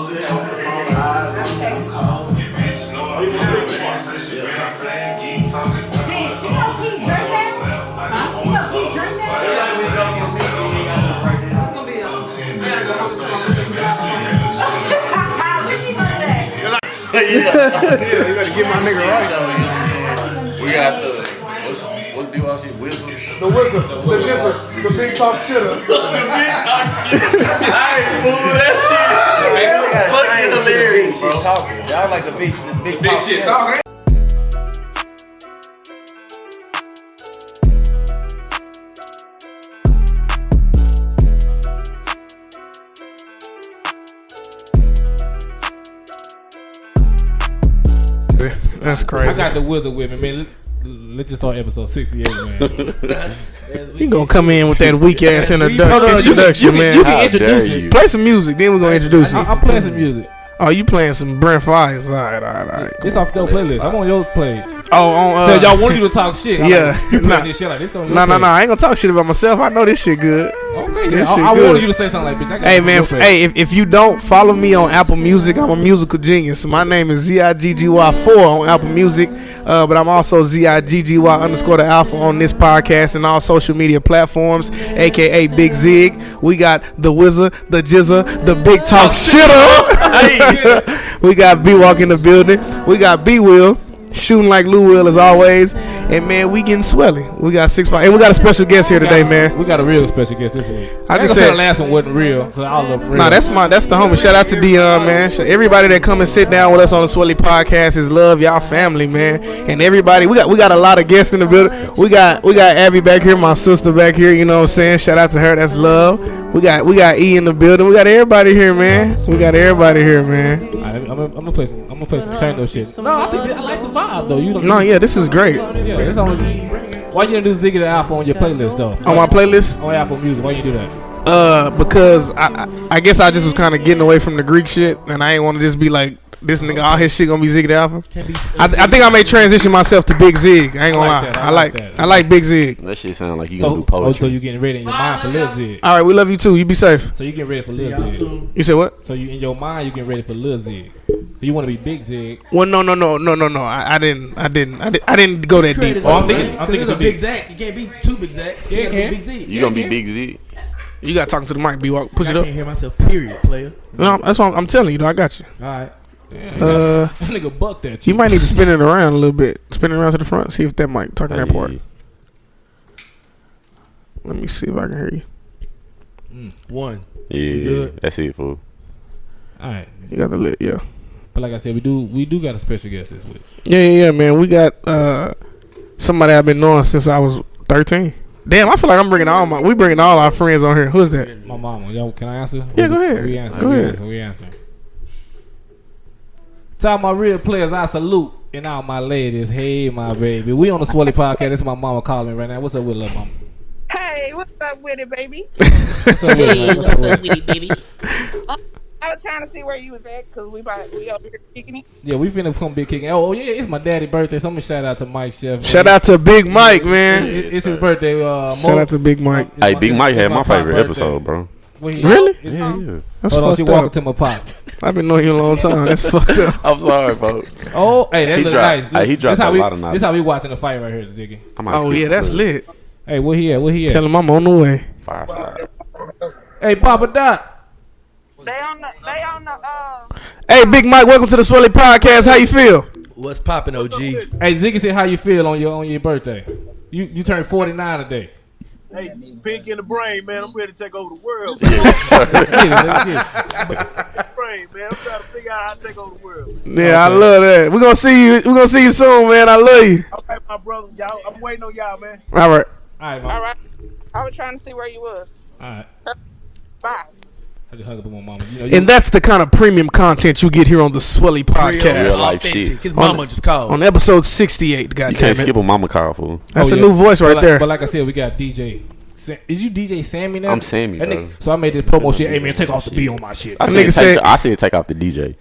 Yeah, you gotta get my nigga right. We got what's the shit? Wizard? The wizard, the jizzard, the big talk shitter. I ain't moving that shit. Fucking hilarious, bro. Talking. Y'all like the big shit talking. That's crazy. I got the wizard with me, man. Let's just start episode 68, man. You gonna come in with that weak ass introduction, man. You can introduce it. Play some music, then we're gonna introduce you. I'm playing some music. Oh, you playing some Brent Fires? All right. It's off your playlist. I'm on your page. Oh, on so y'all want you to talk shit? Yeah. You playing this shit like this on your No. I ain't gonna talk shit about myself. I know this shit good. Okay, I wanted you to say something like, bitch. Hey man, if you don't follow me on Apple Music, I'm a musical genius. My name is ZIGGY4 on Apple Music, but I'm also ZIGGY_ the Alpha on this podcast and all social media platforms, aka Big Zig. We got the Wizard, the Jizzer, the Big Talk Shitter. We got B Walk in the building. We got B Will shooting like Lou Will as always. And man, we getting Swelly. We got 6'5", and we got a special guest here today, man. We got a real special guest this week. I just said the last one wasn't real. Nah, that's the homie. Shout out to Dion, man. Everybody that come and sit down with us on the Swelly podcast is love, y'all family, man. And everybody, we got a lot of guests in the building. We got Abby back here, my sister back here. You know what I'm saying? Shout out to her. That's love. We got E in the building. We got everybody here, man. I'm gonna play some tango shit. No, I like the vibe though. This is great. Yeah, it's only. Why you do Ziggy the Alpha on your playlist though? On my playlist? On Apple Music. Why you do that? Because I guess I just was kind of getting away from the Greek shit, and I ain't want to just be like this nigga. All his shit gonna be Ziggy the Alpha. I think I may transition myself to Big Zig. I ain't gonna lie. I like Big Zig. That shit sound like you gonna do poetry. So you getting ready in your mind for Lil Zig. All right, we love you too. You be safe. So you getting ready for Lil Zig. You said what? So you in your mind you getting ready for Lil Zig. You want to be Big Zig? Well, no. I didn't go that deep. I'm thinking it's a Big Zach. You can't be two Big Zacks. You gotta be Big Zig. You gonna be Big Zig? You got talking to the mic, B-Walk. Push it up. I can't hear myself, period, player. No, that's what I'm telling you, though. I got you. All right. That nigga bucked that. You might need to spin it around a little bit. Spin it around to the front. See if that mic talking that part. Let me see if I can hear you. One. Yeah, that's it, fool. All right. You got the lit, yeah. But like I said, we do got a special guest this week. Yeah, man. We got somebody I've been knowing since I was 13. Damn, I feel like we bringing all our friends on here. Who's that? My mama. Yo, can I answer? Yeah, go ahead. We answer. Go ahead. We answer. To all my real players, I salute. And all my ladies, hey, my baby. We on the Swelly podcast. This is my mama calling right now. What's up with little mama? Hey, what's up with it, baby? What's up with it, baby? I was trying to see where you was at because we over here kicking it. Yeah, we finna come be kicking. Oh yeah, it's my daddy's birthday. So I'm gonna shout out to Mike Chef. Shout out to Big Mike, man. It's his birthday. Shout out to Big Mike. Hey, Big Mike had my favorite episode, bro. Really? Yeah. That's hold on, she fucked up. walking to my pop. I've been knowing you a long time. That's fucked up. I'm sorry, bro. Oh, hey, that's nice. Hey, he dropped a lot of knowledge. This how we watching the fight right here, Ziggy. Oh yeah, that's lit. Hey, where he at? Tell him I'm on the way. Fireside. Hey, Papa Doc. They on the. Hey, Big Mike, welcome to the Swelly podcast. How you feel? What's poppin', OG? Hey, Ziggy said, how you feel on your birthday? You turned 49 today. Hey, pink in the brain, man. I'm ready to take over the world. Brain, man. I'm trying to figure out how to take over the world. Yeah, okay. I love that. We're gonna see you. We're gonna see you soon, man. I love you. All right, my brother. Y'all, I'm waiting on y'all, man. All right. All right. I was trying to see where you was. All right. Bye. I just hung up with my mama. And that's the kind of premium content you get here on the Swelly podcast. Real life shit. His mama just called. On episode 68, goddamn it. You can't skip a mama call, fool. That's a new voice right there. But like I said, we got DJ. Is you DJ Sammy now? I'm Sammy, bro. So I made this promo shit. Hey, man, take off the B on my shit. I said take off the DJ.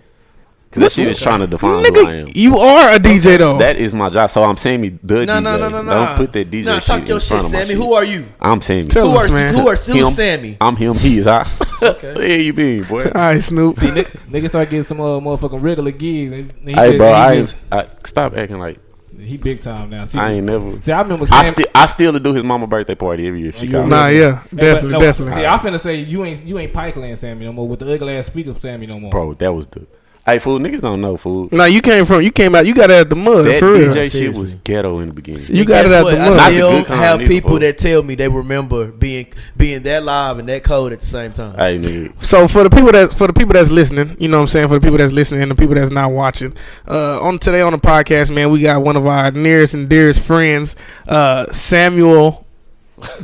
Cause that shit is trying to define who I am. Nigga, you are a DJ though. That is my job. So I'm Sammy the DJ. No. Don't put that DJ shit talk your in shit, front of my Sammy. shit. Who are you? I'm Sammy. Tell us, man. Who's Him. Sammy? I'm him. He is I. Okay. Where you been, boy? All right, Snoop. See, niggas start getting some motherfucking regular gigs. And he Hey, just- bro, he I stop acting like he big time now. See, I ain't never. See, I remember. I still do his mama birthday party every year. She You called me. Nah, yeah, Hey, definitely, but definitely. See, I finna say you ain't Pikeland Sammy no more with the ugly ass speaker Sammy no more. Bro, that was the. Hey, fool, niggas don't know, fool. No, you came out. You got it at the mud That for real. DJ shit Seriously. was ghetto in the beginning. You And got it guess at what? the I mud. Not the still good kind have neither, people fool. that tell me they remember being that live and that cold at the same time. Hey, nigga. So for the people that's listening, you know what I'm saying, for the people that's listening and the people that's not watching, on today on the podcast, man, we got one of our nearest and dearest friends, Samuel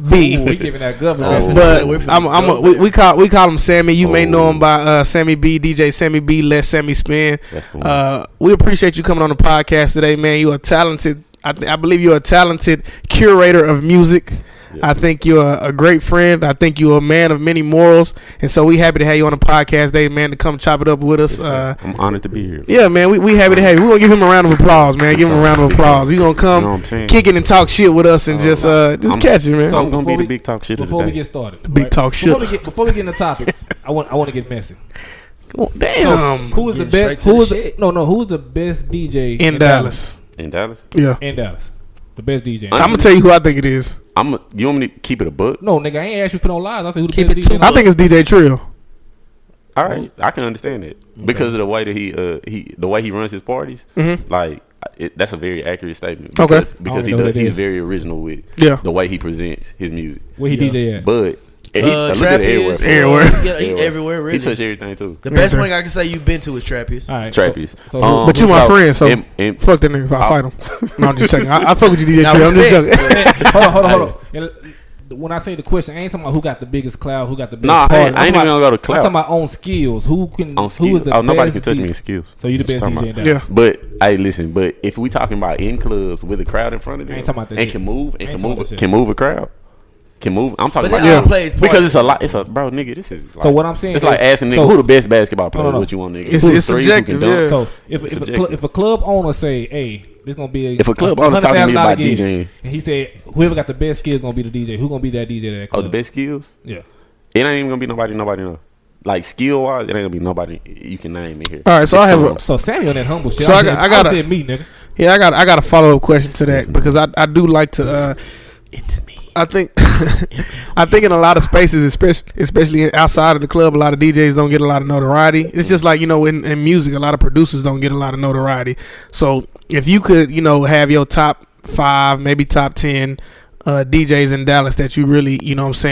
B. Ooh, we giving that government. But We're finna we call him Sammy. You may know him Oh. by Sammy B, DJ Sammy B, Let Sammy Spin. That's the one. We appreciate you coming on the podcast today, man. You are talented. I believe you're a talented curator of music. Yeah. I think you're a great friend. I think you're a man of many morals, and so we happy to have you on the podcast today, man, to come chop it up with us. Yes, sir. I'm honored to be here. Yeah, man, we happy to have you. We're gonna give him a round of applause, man. Give him a round of applause. You gonna come You know what I'm saying? kicking and talk shit with us and just I'm- catch it, man. So I'm gonna be before the we- big talk shit of Before the we day. get started, Big talk shit. Before we get into topics, I want to get messy. Oh, damn. Who is the Getting best? straight to Who the is the, shit. no? Who's the best DJ In Dallas. In Dallas? Yeah. In Dallas, the best DJ. I'm gonna tell you who I think it is. You want me to keep it a book? No, nigga, I ain't asked you for no lies. I said who the Keep best it DJ. two in I Dallas. think it's DJ Trill. All right, I can understand it because of the way that the way he runs his parties. Mhm. Like that's a very accurate statement. Okay. Because I don't know what it he's is. very original with Yeah. the way he presents his music. Where he DJ at? But he look at it everywhere. Everywhere. Yeah, he everywhere, really. He touch everything too. The best Okay. thing I can say you've been to is Trappies. All right, Trappies. So, But you my friend, so and- fuck that nigga if I fight him. No, I'm just checking. I fuck with you, DJ Now, Trill. I'm just respect. joking. hold on. And when I say the question, I ain't talking about who got the biggest cloud, who got the best. Nah, I party. ain't even gonna go to I'm talking cloud. about on skills. Who can? On Who is skills. the Nobody best can touch me DJ? in skills. So you the What you best talking DJ in about? Dallas. Yeah. But hey, listen. But if we talking about in clubs with a crowd in front of them, I ain't talking about that and shit. can move and I ain't can talking move about that can move a crowd, can move. I'm talking But about that all plays because parts. it's a lot. It's a bro, nigga. This is like, So what I'm saying It's is- like asking nigga so- who the best basketball player. no. What you want, nigga? It's- Who the it's three, who can subjective, dunk? yeah. So if It's a subjective. if a club owner say, hey, this gonna be If a club owner talking to me about $100,000 gig, DJing. and he said whoever got the best skills gonna be the DJ. Who gonna be that DJ at that Oh, club? the best skills. Yeah. It ain't even gonna be nobody know. Like skill wise, it ain't gonna be nobody you can name in here. All right, so I have a So Samuel that humble shit. So I got a- said me, nigga. yeah. I got a follow up question to that because I do like to. It's me. I think in a lot of spaces, especially outside of the club, a lot of DJs don't get a lot of notoriety. It's just like in music, a lot of producers don't get a lot of notoriety. So if you could have your top 5, maybe top 10 DJs in Dallas that you really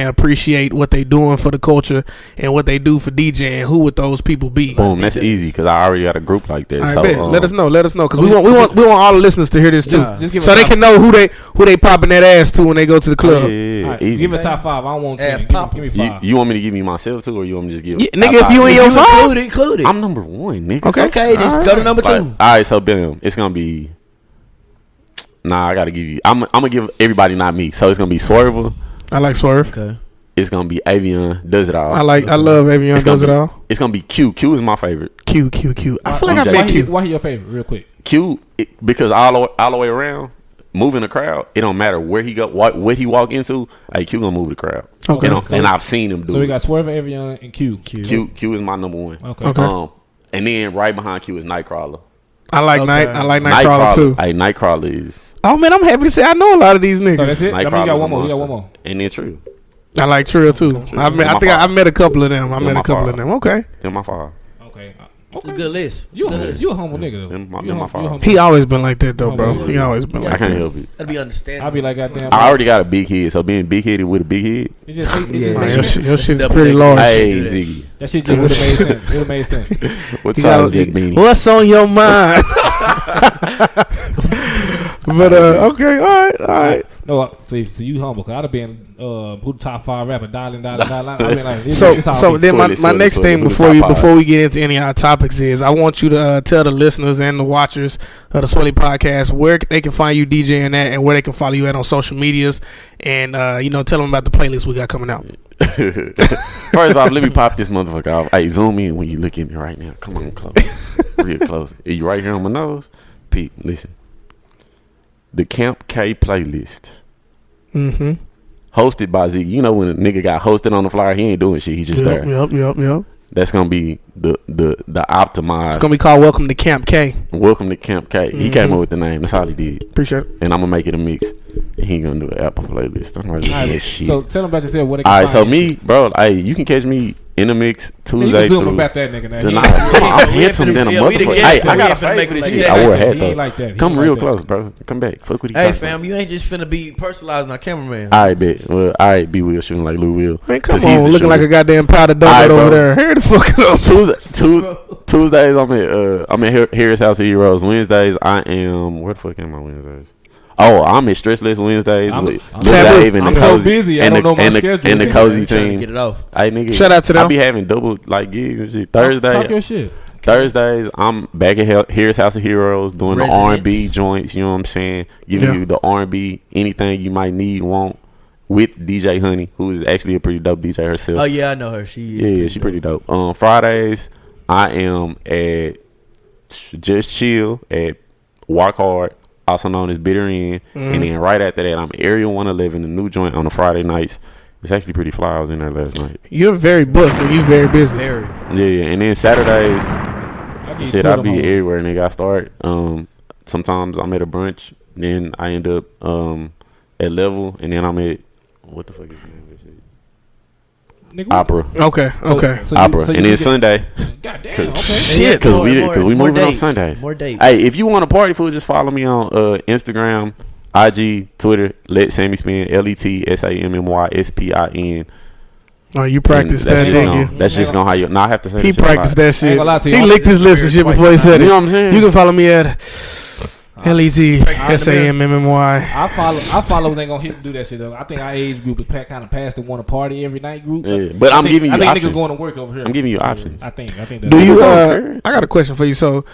appreciate what they doing for the culture and what they do for DJing, who would those people be? Boom, that's easy because I already got a group like that. All right, So bet. Let us know because we want all the listeners to hear this too, Just give so a they top- can know who they popping that ass to when they go to the club. yeah, All right, easy. give me top 5. I don't want 10. Ass Give me poppers. 5. You want me to give me myself too, or you want me to just give? Yeah, nigga, if you in your outside? phone, Include it. I'm number 1, nigga. Okay. Okay, just All right. go to number 2. Like, all right, so bam, it's gonna be. Nah, I gotta give you. I'm gonna give everybody, not me. So it's gonna be Swerver. I like Swerve. Okay. It's gonna be Avion. Does it all? I love Avion It's gonna does it be- all. It's gonna be Q. Q is my favorite. Q. I feel like I DJ. met Q. Why he your favorite? Real quick. Q because all the way around, moving the crowd. It don't matter where he go, what he walk into. Hey, Q gonna move the crowd. Okay. And I've seen him do So we it. got Swerve, Avion, and Q. Q is my number 1. Okay. And then right behind Q is Nightcrawler. I like Okay. Nightcrawler too. Hey, Nightcrawler is. Oh man, I'm happy to say I know a lot of these niggas. So that's it. I mean, you Nightcrawler's got a one more. You got monster. one more. And then Trill. I like Trill too. I think I met a couple of them. Okay. Then my 5. Okay. It's a good list. You Good a list. humble nigga though. Them my You a fault. humble- He always been like that though, bro. Yeah. He always been I like can't that. help it. That'd be understandable. I'll be like goddamn. I already got a big head, so being big headed with a big head. It just Man, makes your sense. shit's Double pretty dick. large. Hey, do that. Ziggy. That shit just would have made sense. It would have made sense. What You size gotta- is that beanie? What's on your mind? But okay, all right. No, see, so you humble. Cause I'd have been who the top 5 rapper, darling. I've been like, So then my next thing before we get into any of our topics is I want you to tell the listeners and the watchers of the Swelly podcast where they can find you DJing at and where they can follow you at on social medias, and tell them about the playlist we got coming out. First off, let me pop this motherfucker off. Hey, zoom in when you look at me right now. Come on, close, real close. Are you right here on my nose? Pete, listen. The Camp K playlist. Mm-hmm. Hosted by Z. You know when a nigga got hosted on the flyer, he ain't doing shit. He's just there. Yep. That's gonna be the optimized. It's gonna be called Welcome to Camp K. Welcome to Camp K. He came up with the name. That's all he did. Appreciate it. And I'm gonna make it a mix. And he gonna do an Apple playlist. I'm ready to see that shit. So tell them about yourself. What they can all right. find So me, bro. Hey, you can catch me in the mix Tuesday through. About that nigga now. Tonight. Come on, I'm handsome than a motherfucker. Hey, I got a face for this shit. I wore a hat though. Like come real close, bro. Come back. Fuck with you. Hey, fam, you ain't just finna be personalizing our cameraman. All right, bet. Well, all right, B Will shooting like Lou Will. Man, come on, looking like a goddamn powder donut over there. Hurry the fuck up. Tuesdays I'm at Harris House of Heroes. Wednesdays I am where the fuck am I Wednesdays? Oh, I'm at Stressless Wednesdays with Dave and the so cozy busy. I don't know my schedule. and the cozy team. Get it off. Hey, nigga, shout out to them. I be having double like gigs and shit. Talk your shit. Thursdays I'm back at Harris House of Heroes doing the R&B joints. You know what I'm saying? Giving you the R&B, anything you might need, want. With DJ Honey, who is actually a pretty dope DJ herself. Oh yeah, I know her. She's pretty dope. Fridays I am at Just Chill at Walk Hard, also known as Bitter End. And then right after that I'm Area 111, the new joint on the Friday nights. It's actually pretty fly. I was in there last night. You're very booked and you're very busy. Yeah. And then Saturdays, I be everywhere, nigga. I start sometimes I'm at a brunch, then I end up at Level, and then I'm at what the fuck is the name of this shit? Opera. Okay. So Opera. And then Sunday. Goddamn. Okay. Shit. Because we moving on Sundays. More dates. Hey, if you want a party food, just follow me on Instagram, IG, Twitter. Let Sammy Spin. LETSAMMYSPIN. Oh, you practiced that, didn't you? That's just gonna how you. Now I have to say. He practiced that shit. He licked his lips and shit before he said it. You know what I'm saying? You can follow me at LETSAMMY. I follow ain't gonna hit do that shit though. I think our age group is kind of past the want to party every night group. Yeah, but I'm giving you options. I think niggas going to work over here. I'm giving you options. I think that. Do you? I got a question for you. So,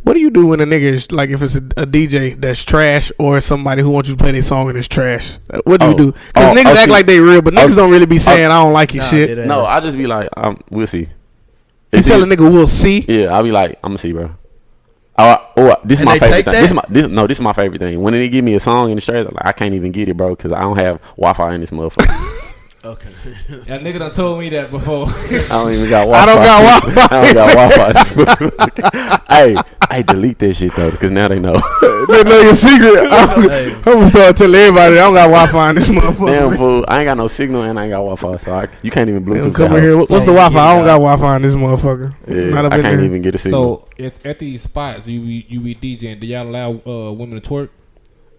what do you do when a nigga is like, if it's a DJ that's trash or somebody who wants you to play their song and it's trash? What do you do? Because niggas act like they real, but niggas don't really be saying I don't like your shit. No, I just be like, we'll see. You tell a nigga we'll see? Yeah, I'll be like, I'm gonna see, bro. This is my favorite thing. This is my favorite thing. When they give me a song in the straight, like, I can't even get it, bro, because I don't have Wi-Fi in this motherfucker. Okay. That nigga done told me that before. I don't even got Wi-Fi. I don't got Wi-Fi. I don't got Wi-Fi. Hey, delete that shit though, because now they know. They know your secret. I'm gonna start telling everybody I don't got Wi-Fi in this motherfucker. Damn fool, I ain't got no signal and I ain't got Wi-Fi, so you can't even Bluetooth. Come in here. What's the Wi-Fi? I don't got Wi-Fi in this motherfucker. Yeah, I can't even get a signal. So at these spots, you be DJing. Do y'all allow women to twerk?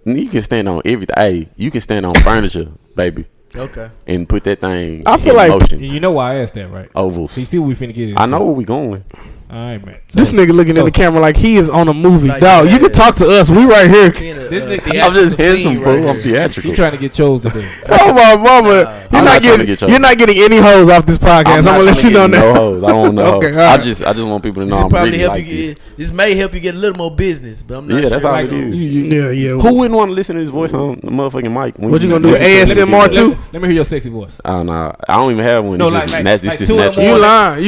You can stand on everything. Hey, you can stand on furniture, baby. Okay. And put that thing I feel in like motion. You know why I asked that, right? Ovals. See what we finna get into. I know where we going. All right, man. This nigga looking in the camera like he is on a movie. Like, dog, you can talk to us. We right here. This nigga, I'm just handsome, fool. I'm theatrical. He trying to get chose today. Oh my mama, you're not getting any hoes off this podcast. I'm gonna let you know now. No hoes. I don't know. Okay, I just want people to know I'm really like this. This may help you get a little more business, but I'm not sure. That's all it is. Yeah. Who wouldn't want to listen to his voice on the motherfucking mic? What you gonna do? ASMR too? Let me hear your sexy voice. Oh no, I don't even have one. No, It's just like natural. You lying?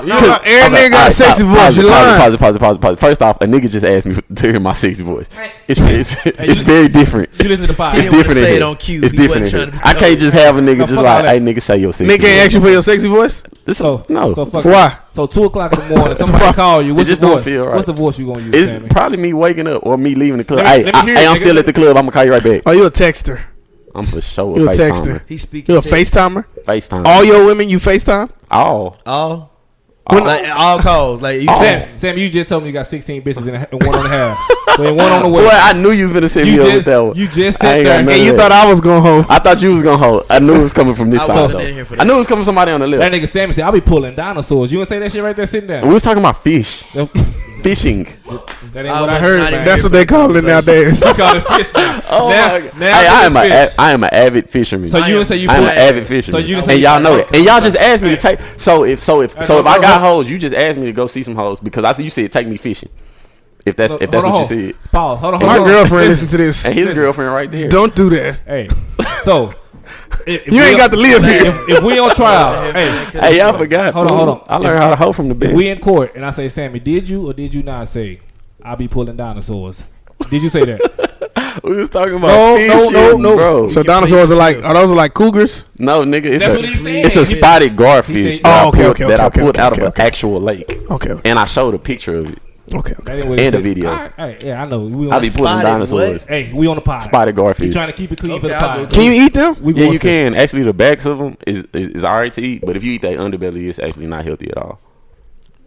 No. Every nigga got a sexy voice. You lying? Pause. First off, a nigga just asked me to hear my sexy voice. It's very different. You listen to the pod. It's different. Say it on cue. It's different. I can't just have a nigga just like, hey nigga, say your sexy voice. Nigga ain't ask you for your sexy voice? No. So fuck why? So 2:00 in the morning, somebody call you. What's just the don't voice? feel right. What's the voice you gonna use? It's Sammy? probably me waking up or me leaving the club. Let me hear it, I'm nigga. still at the club. I'm gonna call you right back. Oh, you a texter? I'm for sure You a a texter? FaceTimer. He's speaking. You a FaceTimer? FaceTime. All your women you FaceTime? All. Like all calls. Like you Sam, you just told me you got 16 bitches and 1.5. So one on the way. Boy, I knew you was gonna send me over with that one. You just I sat ain't there got none And of you that. thought I was gonna hold. I thought you was gonna hold. I knew it was coming from this I side wasn't though. in here for I that. knew it was coming from somebody on the That left. nigga Sammy said, I'll be pulling dinosaurs. You wanna say that shit right there sitting We down? was talking about fish. Fishing. That ain't I what I was heard, not man. even That's what they call it nowadays. They call it fish now. Oh now, my God. now Hey, it's fish. I am an avid fisherman. So you didn't say you I'm put an avid fisherman. So you didn't and say y'all you know put- it. And y'all just asked me to take. So if I hold got on. hoes, you just asked me to go see some hoes because I said you said take me fishing. If that's what you said. Paul, hold on. My girlfriend listen to this. And his girlfriend right there. Don't do that. Hey, so if You ain't got to live here. If we on trial, Hey, y'all forgot. Hold on. I learned how to hoe from the best. If we in court and I say, Sammy, did you or did you not say I'll be pulling dinosaurs? Did you say that? We was talking about fishing, no. bro. So dinosaurs are those like cougars? No, nigga, That's what he said. it's a spotted garfish said- that Oh, I pulled out of okay. an actual lake. Okay. And I showed a picture of it. Okay. That ain't what he And a said. video. All right, yeah, I know. We I on, be pulling Spotted dinosaurs. hey, we on the pod. Spotted You garfish. trying to keep it clean for the Okay, I'll pod. go Can you eat them? We Yeah, going you fish. can. Actually, the backs of them is alright to eat, but if you eat that underbelly, it's actually not healthy at all.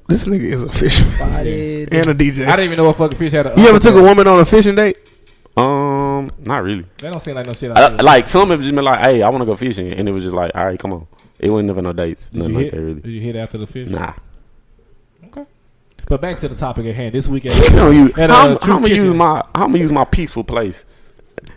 This nigga is a fisherman and a DJ. I didn't even know a fucking fish had a. You ever took a woman on a fishing date? Not really. That don't seem like no shit. I do. Like some have just been like, "Hey, I want to go fishing," and it was just like, "All right, come on." It wasn't never no dates, Did nothing you like hit? that really. Did you hit after the fish? Nah. Okay. But back to the topic at hand. This weekend. I'm True gonna Kitchen. use my peaceful place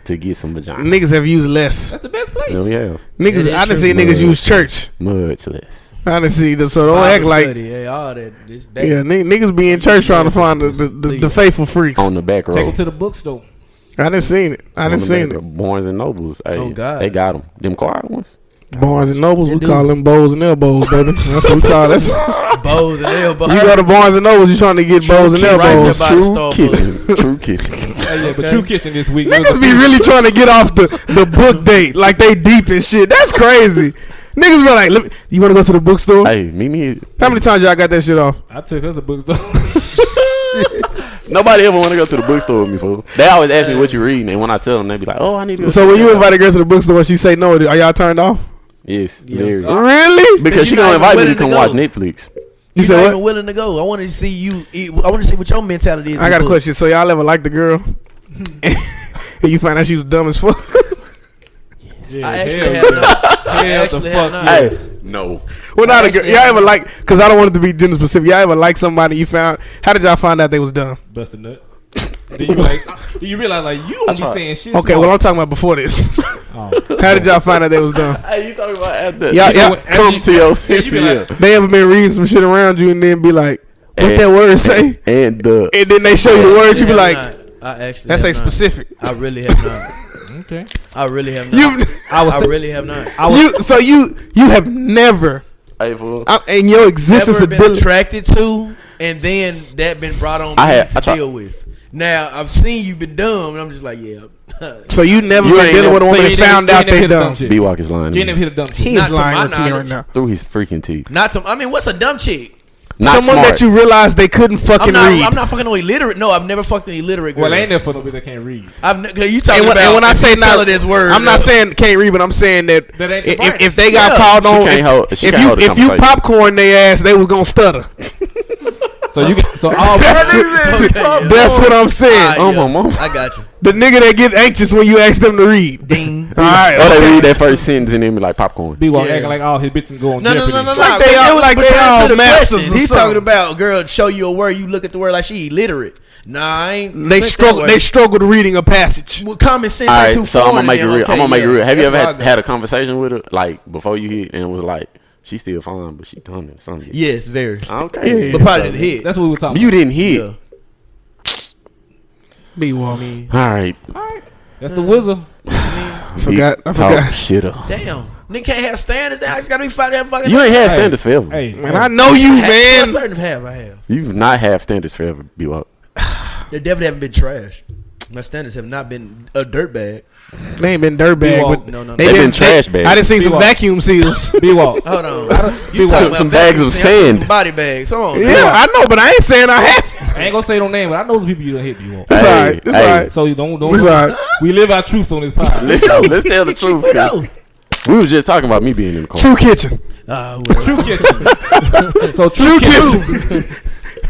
to get some vagina. Niggas have used less. That's the best place. Hell yeah, Niggas, I didn't see true. niggas use church. much less. I didn't see them, so don't act like. Hey, all that. Yeah, niggas be in church trying to find the faithful freaks. On the back Take row. them to the bookstore. I didn't seen it. I didn't seen it. Barnes and Nobles. Hey, Oh, God. they got them. Them quiet ones. Barnes and Nobles, we do. call them bows and elbows, baby. That's what we call this. bows and elbows. You go to Barnes and Nobles, you trying to get bows and Right there elbows. by the Star Kitchen. True kitchen. Hey, yeah, but True Kitchen this week. Niggas be really trying to get off the book date, like they deep and shit. That's crazy. Niggas be like, you want to go to the bookstore? Hey, me. How many times y'all got that shit off? I took her to the bookstore. Nobody ever want to go to the bookstore with me, fool. They always ask me what you reading, and when I tell them, they be like, "Oh, I need to go." So when you invite a girl to the bookstore and she say no, are y'all turned off? Yes, very. Really? Because she you're gonna not invite me even to come willing watch to Netflix. You You're said not what? even willing to go. I want to see you eat. I want to see what your mentality is. I got a question. So y'all ever liked the girl? And you find out she was dumb as fuck? Yeah, I actually hell have yeah. not. I Hell actually the have fuck not. yes. No. Well, not a girl. Actually, Y'all I ever don't. like? Because I don't want it to be gender specific. Y'all ever like somebody you found? How did y'all find out they was dumb? Bust a nut. Do you realize like you don't That's be right. saying shit? Okay, smart. well I'm talking about before this. Oh. How did y'all find out they was dumb? Hey, you talking about after? Yeah, You know yeah. what- Come you- to your you senses. be like, They ever been reading some shit around you and then be like, what And- that word say? And the And then they show you the word, you be like, I actually that's have a not. specific. I really have not. okay. I really have not. You, I really have not. you have never, hey, fool. in your existence, Never been ability. attracted to, and then that been brought on me I to tried- deal with. Now I've seen you been dumb, and I'm just like, yeah. So you never You been ain't dealing with a So woman you and ain't found never- out you ain't they never hit a dumb. shit. B-Walk is lying. You ain't never hit a dumb He chick. is Not to lying my to me right knowledge. now. Through his freaking teeth. Not to. I mean, what's a dumb chick? Not Someone smart. that you realize they couldn't fucking read. I'm not fucking no illiterate. No, I've never fucked an illiterate girl. Well, ain't there for no bitch that can't read. You talking and when, about? and when I if say you tell her not, this word, I'm not saying can't read, but I'm saying that That ain't the if brightest. they got Yeah. called She on, can't hold- she if can't hold the you conversation. popcorn their ass, they was gonna stutter. So you can, so all That's what I'm saying. Oh, my mama. I got you. The nigga that get anxious when you ask them to read. Ding. All right, Or they okay. read that first sentence and then be like popcorn. B-Walk Yeah. acting like all his bitches go on No, Jeopardy. Like they all- It was like they pertaining all to the masters question. or He's something. talking about girl show you a word, you look at the word like she illiterate. Nah, I ain't. They went that struggle. way. They struggled reading a passage. Well, common sense All ain't right, too so I'm foreign gonna make it to them. real. Okay, I'm gonna make it yeah, real. Have you that's ever where I go. had a conversation with her like before you hit and it was like she's still fine, but she done it or something? Yes, very. Okay. But probably didn't hit. That's what we were talking You about. didn't hit. Yeah. Be walk. All right. That's the wizard. I forgot. I Talk forgot. shit up. Damn. Nigga can't have standards. I just gotta be fucking. You ain't had Hey. standards forever. Hey, Man, I know you, I man. certainly have. I have. You've not have standards forever. Be up. They definitely haven't been trashed. My standards have not been a dirtbag. They ain't been dirtbag, walk. but No, no, no. They been trash bags. I done seen some walk. vacuum seals. B-Walk. Hold on. You You talking want about some bags vacuum of seals, I seen sand. some body bags. Hold on. Yeah, I know, but I ain't saying I have. I ain't gonna say no name, but I know some people you done hit B-Walk. It's Hey, alright. It's hey. alright. So you don't. It's alright. We live our truths on this pod. Let's tell the truth. 'Cause we was just talking about me being in the car. True kitchen. Well. True kitchen. So True true kitchen. kitchen.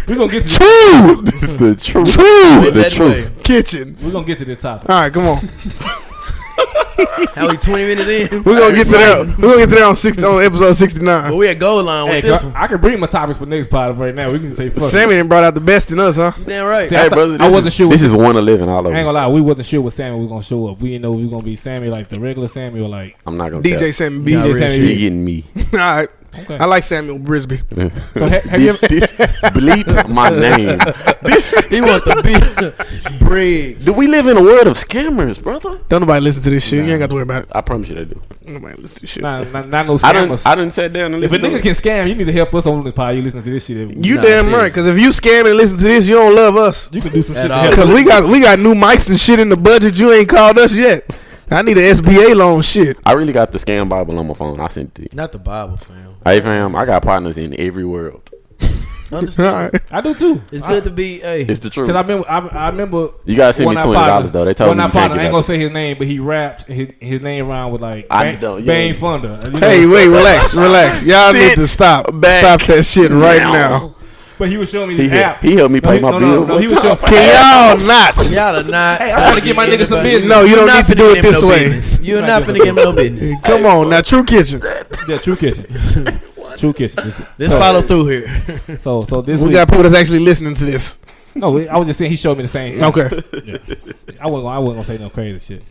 We gonna get to this. True. The truth. True. The That truth. way. Kitchen. We gonna get to this topic. All right, come on. How we 20 minutes in? We're gonna get to that. We're gonna get to that on episode 69. But we at goal line with this one. I can bring my topics for next pod right now. We can say fuck. Sammy done brought out the best in us, huh? Damn right. See, Hey, brother, I wasn't sure. This is 111 all over. I ain't gonna lie, we wasn't sure what Sammy was gonna show up. We didn't know we was gonna be Sammy like the regular Sammy or like I'm not gonna DJ Sammy B. DJ Sammy You B. getting me? All right. Okay. I like Samuel Brisby. So have you ever? Bleep my name. He want the big Briggs. Do we live in a world of scammers, brother? Don't nobody listen to this shit. You ain't got to worry about it. I promise you they do. Nobody listen to this shit. Not no I scammers. done sat down and If a listened to nigga can scam, you need to help us on this pod. You listen to this shit. You Nah, damn serious. right. Because if you scam and listen to this, you don't love us. You can do some At shit. To all. help Because us. we got new mics and shit in the budget. You ain't called us yet. I need an SBA loan shit. I really got the scam Bible on my phone. I sent it to you. Not the Bible, fam. Hey, fam, I got partners in every world. Understand? All right. I do too. It's good to be. Hey, It's the truth. Cause I remember. You gotta send me one of our $20 partners- though. They told one me of you our can't partners, I get ain't gonna that. say his name, but he raps his name around with like I Bang, don't- yeah. Bang Thunder. You know? Hey, wait, relax. Y'all need to stop. back Stop that shit right now. But he was showing me He the app. he helped me pay my bill. No, he was showing. Can y'all not? y'all are not. Hey, I'm trying to get my niggas some business. No, you don't You're need to not do finna it give him this no way. business. You're not finna give him no business. Come on, now, True Kitchen. Yeah, True Kitchen. True Kitchen. Let's follow through here. So this We week. got people that's actually listening to this. No, I was just saying he showed me the same. Okay. Yeah. I wasn't gonna say no crazy shit.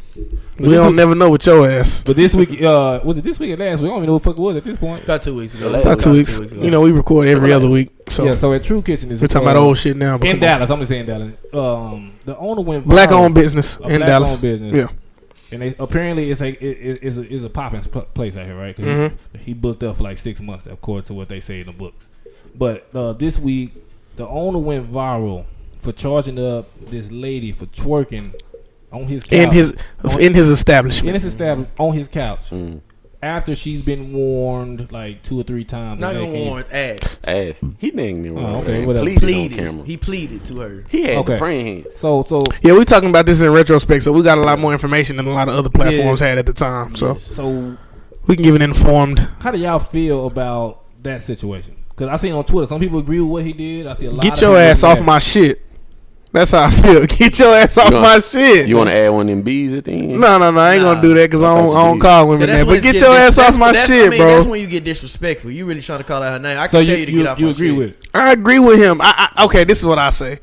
We don't never know with your ass. But this week, was it this week or last week? I don't even know what the fuck it was at this point. About 2 weeks ago. About 2 weeks. ago. You know, we record every other week. So Yeah, so at True Kitchen is we're talking about old shit now. but in come on. Dallas. I'm just saying Dallas. The owner went Black viral. owned business A in black Dallas. owned business. Yeah. And they, apparently it's a popping place out here, right? 'Cause Mhm. he booked up for like 6 months, according to what they say in the books. But this week, the owner went viral for charging up this lady for twerking on his couch. In his establishment. in his establishment on his couch Mm. after she's been warned like 2 or 3 times. Not and even they can't- warned, asked. Ass. He didn't even Oh, okay, whatever. pleaded on Pleaded. camera. He pleaded to her. He had Okay. the praying hands. So Yeah, we talking about this in retrospect, so we got a lot more information than a lot of other platforms had at the time. So we can give an informed. how do y'all feel about that situation? Because I seen on Twitter some people agree with what he did. I see a lot. Get of your people ass off mad. my shit. That's how I feel. Get your ass off gonna- my shit. You want to add one of them bees at the end? No, I ain't gonna do that because I don't call women that. But get your ass off my shit, bro. That's when you get disrespectful. You really trying to call out her name. I So can tell you to get off my agree shit. with it? I agree with him. Okay, this is what I say.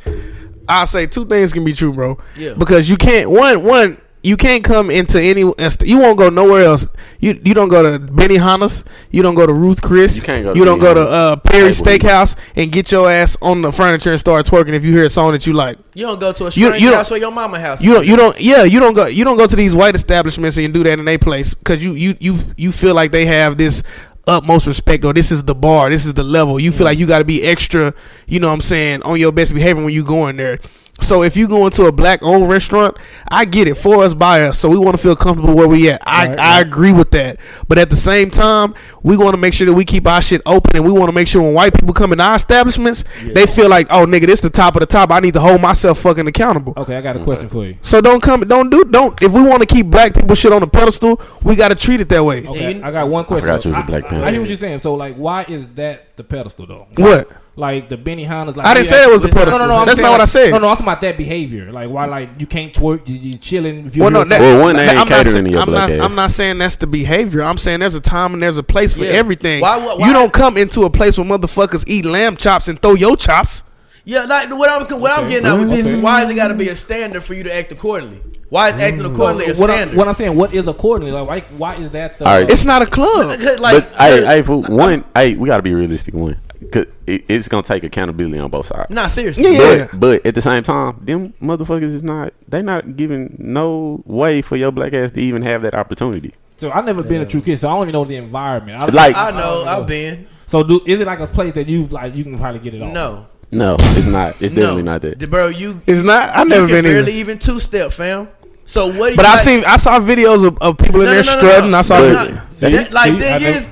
I say 2 things can be true, bro. Yeah. Because you can't one you can't come into any. You won't go nowhere else. You don't go to Benihana's. You don't go to Ruth Chris. You can't go to You don't go to Benihana's. Perry Table eat. Steakhouse and get your ass on the furniture and start twerking if you hear a song that you like. You don't go to a You strange don't- house or your mama house. You don't go to these white establishments and do that in their place because you feel like they have this utmost respect or this is the bar, this is the level. You feel like you got to be extra, you know what I'm saying, on your best behavior when you go in there. So if you go into a black owned restaurant, I get it, for us, by us. So we want to feel comfortable where we at. I agree with that. But at the same time, we want to make sure that we keep our shit open, and we want to make sure when white people come in our establishments, they feel like, oh nigga, this the top of the top. I need to hold myself fucking accountable. Okay, I got a question for you. So don't if we want to keep black people shit on a pedestal, we got to treat it that way. Okay, I got one question. forgot you was a Black Panther. I hear what you're saying. So like, why is that the pedestal though? What? Like the Benihana's. Like I didn't say that was the pedestal. I'm That's saying, not what I said. No, I'm talking about that behavior. Like why, like you can't twerk, you chilling. If you Well, no, hear Well, one, they ain't I'm not catering saying- to your black ass. I'm not saying that's the behavior. I'm saying there's a time and there's a place for Yeah. everything. Why- You don't come into a place where motherfuckers eat lamb chops and throw your chops. Yeah, like what I'm getting at with this is why is it got to be a standard for you to act accordingly? Why is acting accordingly a standard? what I'm saying, what is accordingly? Like why is that the? All right. It's not a club. Like, But hey, fool, one, we gotta be realistic. One, cause it's gonna take accountability on both sides. nah, seriously. Yeah. But at the same time, them motherfuckers is not. They not giving no way for your black ass to even have that opportunity. So I've never been a true kid, so I don't even know the environment. Like- I know. I've been. So is it like a place that you can probably get it on? No. No, it's not. It's definitely no. not that. Bro, you It's not. I've you never can been barely either. even 2-step, fam. So what? Do you But like? I saw videos of people in there strutting. I saw. But- it. Like See, I thing know- is,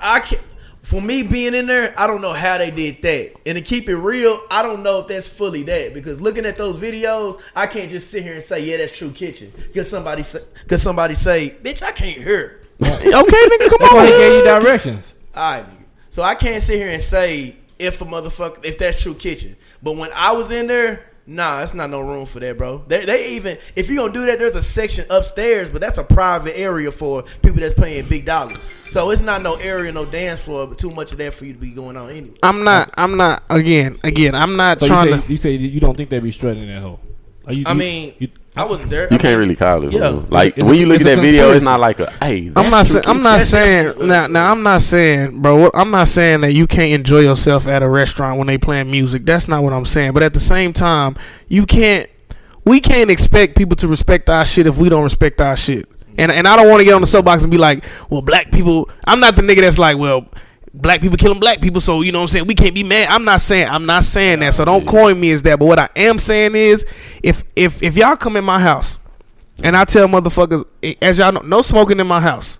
I can't. For me being in there, I don't know how they did that. And to keep it real, I don't know if that's fully that because looking at those videos, I can't just sit here and say, yeah, that's True Kitchen. Because somebody say, bitch, I can't hear. Okay, nigga, come That's why he on. gave you directions. All right, nigga. So I can't sit here and say if that's True Kitchen. But when I was in there, Nah, it's not no room for that, bro. They even if you gonna do that, there's a section upstairs, but that's a private area for people that's paying big dollars. So it's not no area, no dance floor, but too much of that for you to be going on anyway. I'm not. Again, I'm not So trying you say you don't think they be strutting that hoe? I wasn't there. You can't really call it. Yeah. Like It's when you look at a that video, it's conspiracy. not like a hey. I'm not saying now. I'm not saying, bro. I'm not saying that you can't enjoy yourself at a restaurant when they playing music. That's not what I'm saying. But at the same time, we can't expect people to respect our shit if we don't respect our shit. And I don't want to get on the soapbox and be like, well, black people. I'm not the nigga that's like, well, black people killing black people, so you know what I'm saying, we can't be mad. I'm not saying that. So don't coin me as that. But what I am saying is, if y'all come in my house and I tell motherfuckers, as y'all know, no smoking in my house.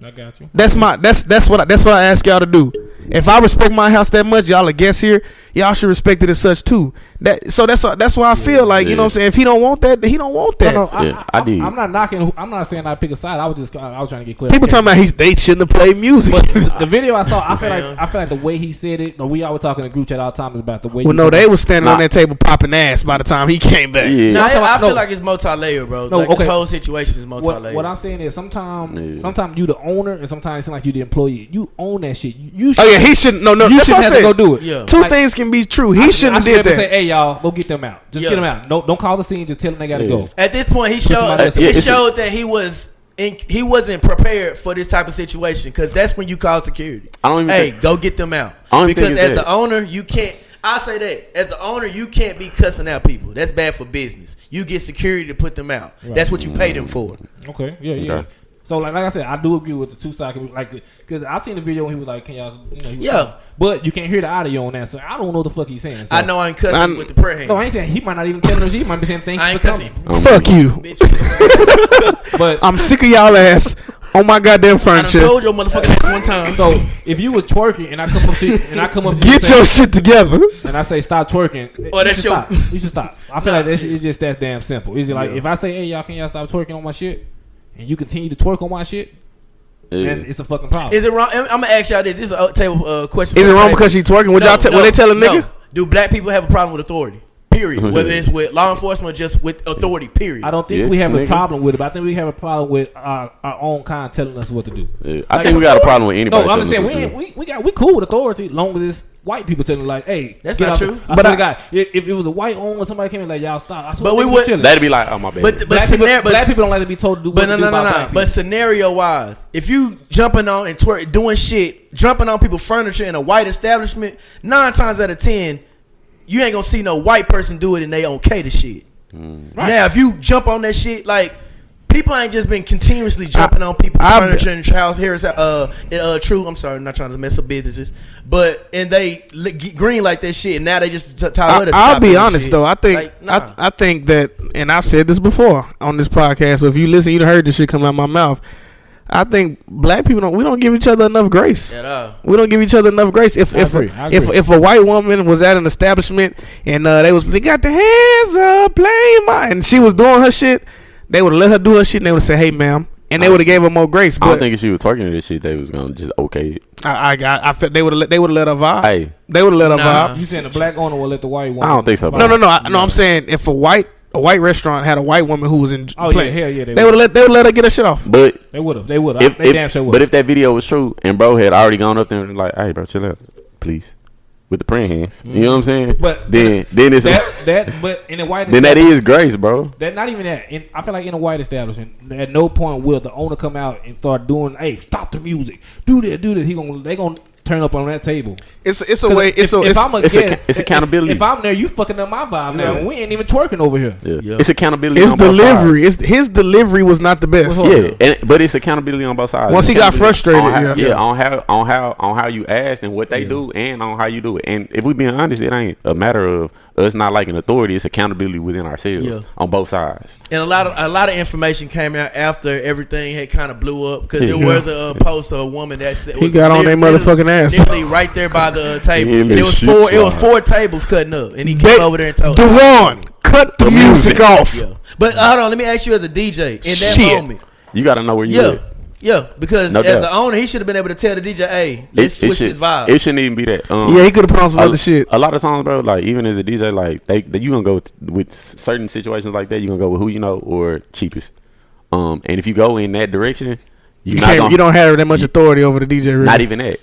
I got you. That's what I ask y'all to do. If I respect my house that much, y'all are guests here, y'all should respect it as such too. That's why I feel like, you know what I'm saying, if he don't want that, then he don't want that. No, I did. I'm not knocking. I'm not saying I pick a side. I was trying to get clear. People talking about they shouldn't have played music. But the video I saw, I feel like the way he said it. We always talking in the group chat all the time about the way. Well, no, they was standing on that table popping ass by the time he came back. Yeah. No, I feel no. like it's multi-layered, bro. No, Like okay. this whole situation is multi-layered. What I'm saying is sometimes you the owner, and sometimes it seems like you the employee. You own that shit. You Oh yeah, he shouldn't. No, you that's shouldn't what I have said. to go do it. Yeah. Two Like, things can be true. He shouldn't have I should did say, that. hey y'all, go get them out. Just Yeah. get them out. Don't call the scene. Just tell them they gotta go. At this point, he somebody else- showed that he wasn't prepared for this type of situation, because that's when you call security. I don't even Hey, think- go get them out. I don't even Because think as it's the that. owner, you can't. I say that as the owner, you can't be cussing out people. That's bad for business. You get security to put them out. That's what you pay them for. Okay. Yeah. Okay. So like I said, I do agree with the two sides. Like, because I seen the video when he was like, "Can y'all?" You know, he was Yeah. talking. But you can't hear the audio on that, so I don't know what the fuck he's saying. So. I know I ain't cussing with the prayer hand. No, I ain't saying he might not even tell us. He might be saying thank I you ain't for cussing. coming. Fuck you. Bitch, But I'm sick of y'all ass on my goddamn I done furniture. told your motherfucker that one time. so if you was twerking and I come up to you, and I come up to you Get and your say- shit together. and I say stop twerking, Oh, you that's should your- stop. You should stop. I feel like that shit is just that damn simple. Is it like if I say, hey y'all, can y'all stop twerking on my shit, and you continue to twerk on my shit, then it's a fucking problem. Is it wrong? I'm gonna ask y'all this. This is a table question. Is for it the wrong table. because she twerking? What they tell a nigga? No. Do black people have a problem with authority? Period. Whether it's with law enforcement or just with authority. Period. I don't think Yes, we have a nigga. problem with it, but I think we have a problem with our own kind telling us what to do. Yeah. I think we got a problem with anybody. No, I'm just saying telling us what to do. we cool with authority, long as it's white people telling like, hey, That's get not out true. I But swear I- to God, if it was a white owner, somebody came in like, y'all stop. I swear But we niggas would- chilling. That'd be like, oh my bad. But black people don't like to be told to do what But to do by black people. But scenario wise, if you jumping on and doing shit, jumping on people's furniture in a white establishment, 9 times out of 10, you ain't gonna see no white person do it and they okay to shit. Right. Now, if you jump on that shit, like people ain't just been continuously jumping on people's furniture and house. Here's true. I'm sorry, not trying to mess up businesses, but and they green like that shit, and now they just tell her to I'll stop be doing honest shit. though. I think Like, nah. I think that, and I've said this before on this podcast. So if you listen, you done heard this shit come out my mouth. I think black people we don't give each other enough grace. At all. We don't give each other enough grace. If I agree. if a white woman was at an establishment and they got their hands up playing and she was doing her shit, they would have let her do her shit and they would say, hey ma'am, and they would have gave her more grace. I But don't think if she was talking to this shit, they was gonna just okay it. I felt they would have let her vibe. Hey. They would have let her Nah. vibe. You saying the black owner will let the white one? I don't think so, No, I'm saying if a white restaurant had a white woman who was in Oh play, yeah, hell yeah, they would let her get her shit off. But They would have. They would if, have. They damn sure would. but if that video was true and bro had already gone up there and like, hey bro, chill out, please, with the praying hands. You know what I'm saying? But then it's but in a white then that is grace, bro. that not even that. I feel like in a white establishment, at no point will the owner come out and start doing, hey, stop the music, do this. They gonna turn up on that table. It's a way. If I'm a guest, it's accountability. If I'm there, you fucking up my vibe now. We ain't even twerking over here. Yeah. It's accountability. It's on both delivery. His delivery was not the best. sides. But it's accountability on both sides. Once he got frustrated, on how you asked and what they do, and on how you do it. And if we being honest, it ain't a matter of us not liking authority. It's accountability within ourselves on both sides. And a lot of information came out after everything had kind of blew up, because there was a post of a woman that said He got on their motherfucking ass. literally right there by the table. Yeah, And it was shit four. It was slide. 4 tables cutting up, and he came over there and told Dewan, cut the music off. Yeah. But hold on, let me ask you as a DJ in that Shit. moment. You got to know where you Yeah. at. Yeah, because No as doubt. the owner, he should have been able to tell the DJ, "Hey, let's switch his vibe." It shouldn't even be that. Yeah, he could have put on some other shit. A lot of times, bro, like even as a DJ, like you gonna go with certain situations like that. You gonna go with who you know or cheapest. And if you go in that direction, you don't have that much authority over the DJ. Really. Not even that.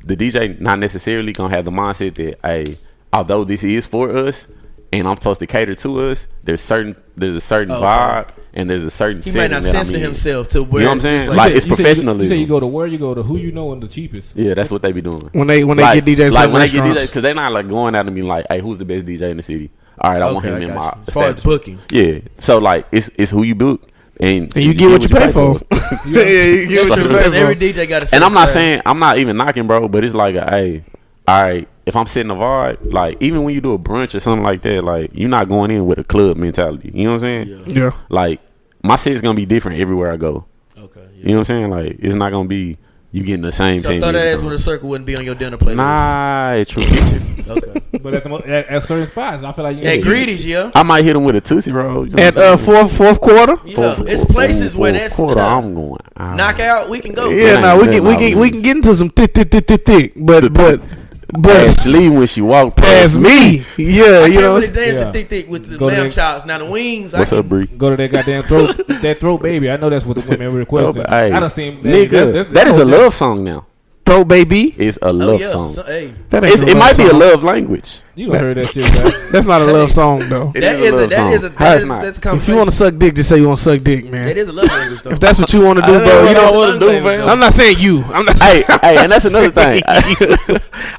The DJ not necessarily gonna have the mindset that, hey, although this is for us and I'm supposed to cater to us, there's a certain vibe and there's a certain. He might not censor himself to where. You know what I'm saying? Like it's professionalism. You say you go to where? You go to who you know and the cheapest. Yeah, that's what they be doing when they get DJs like from when they get restaurants. DJs, because they're not like going out and being like, hey, who's the best DJ in the city? All right, I want him in my as far as booking. Yeah, so like it's who you book and you get what you pay for. Yeah, you get what you pay for. Every DJ got a. And I'm not even knocking, bro, but it's like, hey, all right, if I'm setting a vibe, like even when you do a brunch or something like that, like you're not going in with a club mentality. You know what I'm saying? Yeah. Like my set's gonna be different everywhere I go. Okay. Yeah. You know what I'm saying? Like it's not gonna be you getting the same So thing. throw that ass with a circle wouldn't be on your dinner playlist. Nah, true kitchen. Okay. But at certain spots, I feel like you At Greedy's, yeah. I might hit him with a Tootsie Roll. You know At fourth quarter. Yeah, it's places where that's quarter. I'm going out. knockout. We can go. Yeah, no, we can get into some thick, but Past Lee when she walked past me, yeah, I you can't know. really dance thick with the Go lamb there. chops. Now the wings. What's up, Bree? Go to that goddamn throat baby. I know that's what the women requested. Hey, I done seen nigga. That is a love song now. Throw baby. It's a Oh love yeah. song. So, hey, It might be a love language. You done heard that shit, man. That's not a love song though. That is a love song. How it's not? that's a If you conversation. want to suck dick, just say you want to suck dick, man. That is a love language though. If that's what you want to do, I bro, know you what I don't. wanna do, man. I'm not saying you. I'm not. Hey, and that's another thing.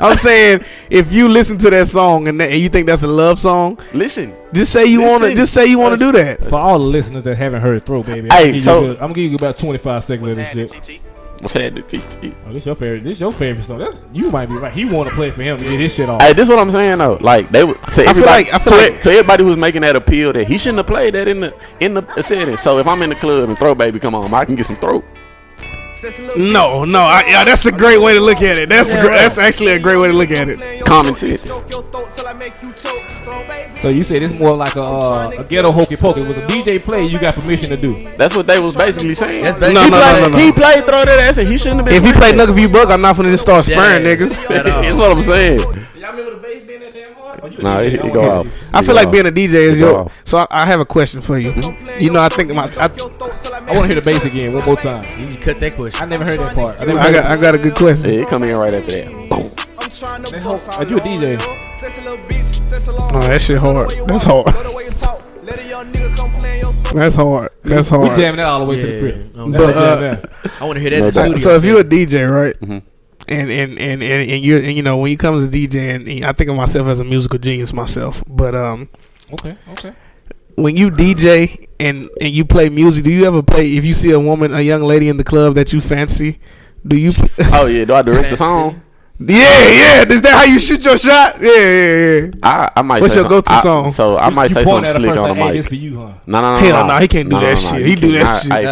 I'm saying if you listen to that song and you think that's a love song, Listen, just say you want to. Listen. Just say you want to do that. For all the listeners that haven't heard throat baby, Hey, I'm gonna give you about 25 seconds of this shit. what's happening, TT? Oh, this your favorite. This your favorite song. You might be right. He want to play for him to get his shit off. Hey, this is what I'm saying though. Like they would to everybody, to everybody who's making that appeal that he shouldn't have played that in the setting. So if I'm in the club and Throw Baby come on, I can get some throat. No, that's a great way to look at it. That's actually a great way to look at it. Common sense. So you said it's more like a ghetto hokey pokey. With a DJ play, you got permission to do. That's what they was basically saying. That's basically No. He played Throw That Ass and he shouldn't have been. If he played Knuckle View Buck, I'm not gonna just start Yeah, spurring niggas. That's what I'm saying. Y'all remember the bass being that damn hard? Nah, he go off. I feel like being a DJ is Go your. off. So I have a question for you. You know, I think I want to hear the bass again one more time. You just cut that I question. never heard that part. I got a good question. Yeah, he come in right after that. Boom. Are you a DJ? Oh, that shit hard. That's hard. That's hard. That's We hard. jamming that all the way to the Yeah. crib. But, I want to hear that in the studio. So if you're a DJ, right? Mhm. And you know when you come as a DJ, and I think of myself as a musical genius myself, but Okay. when you DJ and you play music, do you ever play? If you see a young lady in the club that you fancy, do you? Oh yeah, do I direct the song? Yeah. Is that how you shoot your shot? Yeah. I might. What's say your go-to song? So I might You say point something at a slick person on the like, hey, mic. this for you, huh? No. Hell no, he can't do that shit. you He do that cannot. shit. Hey,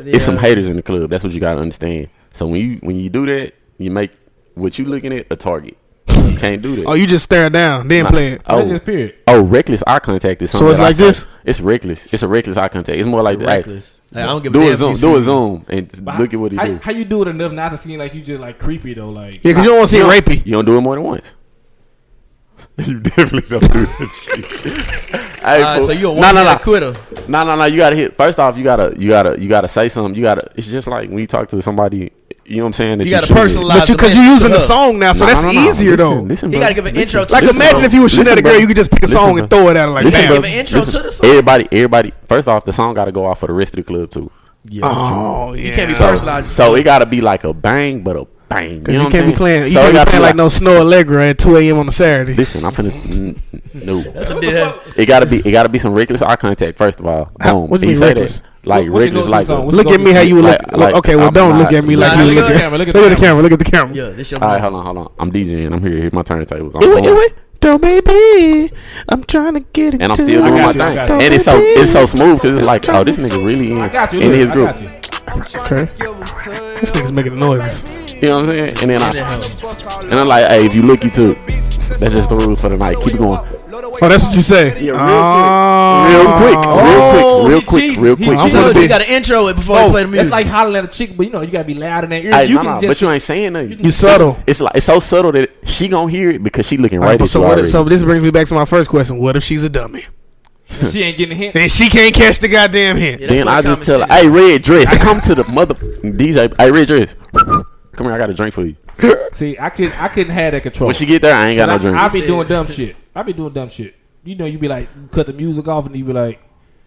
fool, It's some yeah. haters in the club. That's what you gotta understand. So when you do that, you make what you looking at a target. You can't do that. Oh, you just stare down, then Nah. play it. That's just period. Reckless eye contact is something. So it's that I like say. this? It's reckless. It's a reckless eye contact. It's more like reckless. Hey, I don't give a do damn a zoom. if you Do a see- zoom and But look at what he do. How you do it enough not to seem like you just like creepy though? Like Yeah, because you don't want to see it rapey. You don't do it more than once. You definitely don't do that shit. Hey, fool. So you a No. one quitter. No. You gotta hit. First off, you gotta say something. It's just like when you talk to somebody. You know what I'm saying? That You gotta shouldn't- personalize. But because you're using the song now, so that's easier though. Listen, You bro. gotta give an intro to Like the imagine song. if you were shooting at a girl, bro. you could just pick a Listen, song bro. and throw it at her like Listen, bam. bro. Give an intro to the song. Everybody. First off, the song gotta go off for the rest of the club too. Oh yeah. You can't be So, personalized. so it gotta be like a bang, but a bang. Because You, know you what can't I'm be playing. You saying? So can't it be gotta playing like no Snow Allegra at 2 a.m. on a Saturday. Listen, I'm finna. No. That's a deal. It gotta be some reckless eye contact. First of all, boom. What you He mean say reckless? that. Like What's your reckless, go-to like. song? What's Look at me how you would look. Like, Okay, well I'm don't not- look at me like Nah, you look look at the at. camera, Look at the camera. Look at the camera. Yeah, this your. All right, hold on. I'm DJing. I'm here. Here's my turntables. I'm Wait, going. wait. Throw baby, I'm trying to get it. And I'm still doing my thing. And it's so smooth because it's like, oh, this nigga really I got you. in Look, his I group. got you. Okay. This nigga's making the noises. You know what I'm saying? And then I'm like, hey, if you look, you took. That's just the rules for the night. Keep it going. Oh, that's what you say. Yeah, real quick. You got to intro it before you play the music. It's like hollering at a chick, but you know you gotta be loud in that ear. Hey, You can just, but you ain't saying nothing. You subtle. It's so subtle that she gonna hear it because she looking right at you already. So this brings me back to my first question. What if she's a dummy? she ain't getting a hint. And she can't catch the goddamn hint. Then I just tell her, hey, red dress, come to the mother DJ. Hey, red dress, come here. I got a drink for you. See, I couldn't have that control. When she get there, I ain't got no drink. I be doing dumb shit. You know, you be like, cut the music off, and you be like,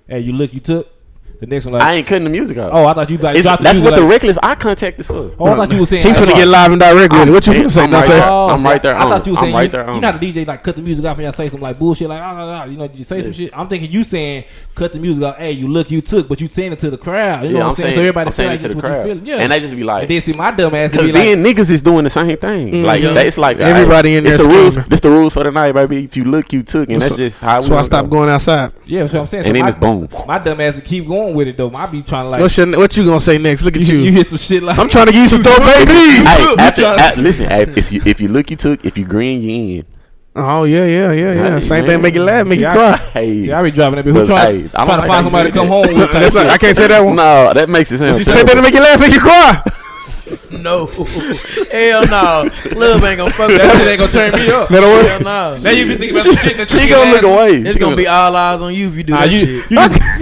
hey, you look, you took. The next one, like, I ain't cutting the music off. Oh, I thought you like. That's what the reckless eye contact is for. Oh, I thought you were saying he finna get live and direct with it. What you finna say? I'm right there. I thought you were saying right there. You know how the DJ like cut the music off and y'all say some like bullshit like you know you say some shit. I'm thinking you saying cut the music off. Hey, you look, you took, but you saying it to the crowd. You know what I'm saying? So everybody feel like that's what you feeling. Yeah, and they just be like, and then see my dumb ass. Because then niggas is doing the same thing. Like it's like everybody in there. This the rules for the night, baby. If you look, you took, and that's just how. So I stopped going outside. Yeah, that's what I'm saying. And then it's boom. My dumb ass to keep going with it though. I be trying to like. What you gonna say next? Look at you. You hit some shit like I'm trying to give you some throw babies. Hey, listen. If you look, you took. If you green, you in. Oh yeah. Hey, same man. thing. Make you laugh, make you cry. Hey, see, I be driving that bitch. Who trying to find somebody to come home with? I can't say that one. No, that makes it sound. You say that to make you laugh, make you cry. No. Hell no. Love ain't gonna fuck with That that. shit ain't gonna turn me up. Hell no. Now you be thinking about some shit that She gonna look away. It's gonna be all eyes on you if you do that shit.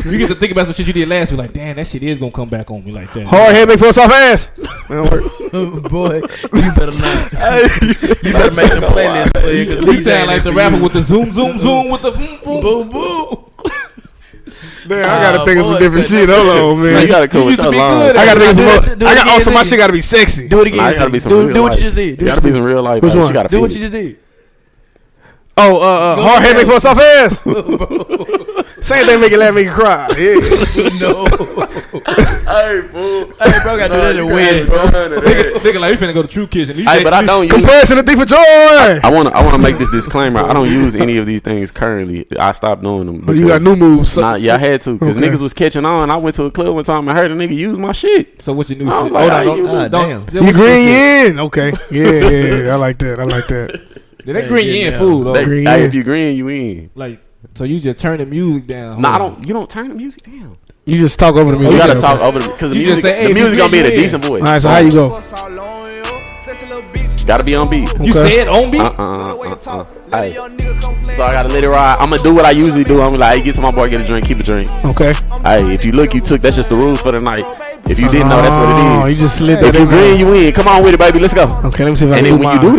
You get to think about some shit you did last week. Like, damn, that shit is gonna come back on me like that. Hard head make for a soft ass. Boy, you better not. You better make the playlist for you. You sound like the rapper with the zoom with the boom boom. Damn, I gotta think of some different shit. Hold on, man. You gotta come with your line. I gotta think of some more. Also, my shit gotta be sexy. Do it again. I gotta be some do what you just did. You gotta be some real life. Which one? Do what you just did. Hard head make for a soft ass. Same thing, make you laugh, make you cry. Yeah. No. Hey, fool. Hey, bro, gotta do that to win, bro. Nigga, like, you finna go to True Kitchen. Hey, but I don't use. Comparison to thief of joy. I wanna make this disclaimer. I don't use any of these things currently. I stopped doing them. You got new moves. Nah, yeah, I had to because niggas was catching on. I went to a club one time and heard a nigga use my shit. So what's your new I shit? was like, Damn. You green in. Okay. Yeah. I like that. They green in food though. Hey, if you green, you in. Like, so you just turn the music down. Nah, you don't turn the music down. You just talk over the music. You gotta talk over because the You just music, say, hey, the music gonna be in a decent voice. All right, so how you go? Gotta be on beat. You said on beat. Hey. So I gotta let it ride. I'm gonna do what I usually do. I'm like, hey, get to my bar, get a drink, keep a drink. Okay. Hey, if you look, you took. That's just the rules for the night. If you didn't know, that's what it is. You just slid that. If you green, you win. Come on with it, baby. Let's go. Okay, let me see if I And can then do when you do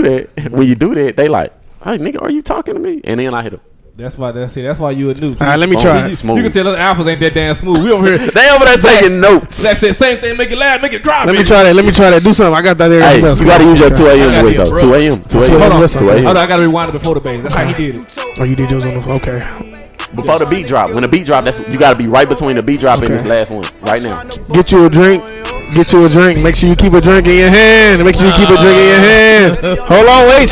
mine. when you do that, they like, hey, nigga, are you talking to me? And then I hit them. That's why you a noob. All right, let me try. You can tell us alphas ain't that damn smooth. We over here. They over there taking notes. That's the same thing. Make it laugh. Make it drop. Let me try that. Do something. I got that there. Hey, you gotta use your 2 a.m. voice though. 2 a.m. 2 Hold on. a.m. 2 a.m. Hold on, I gotta rewind it before the bass. That's how he did it. Oh, you did yours on the phone. Okay. Before the beat drop. When the beat drop, that's you gotta be right between the beat drop and this last one. Right now. Get you a drink. Make sure you keep a drink in your hand. Hold on, wait.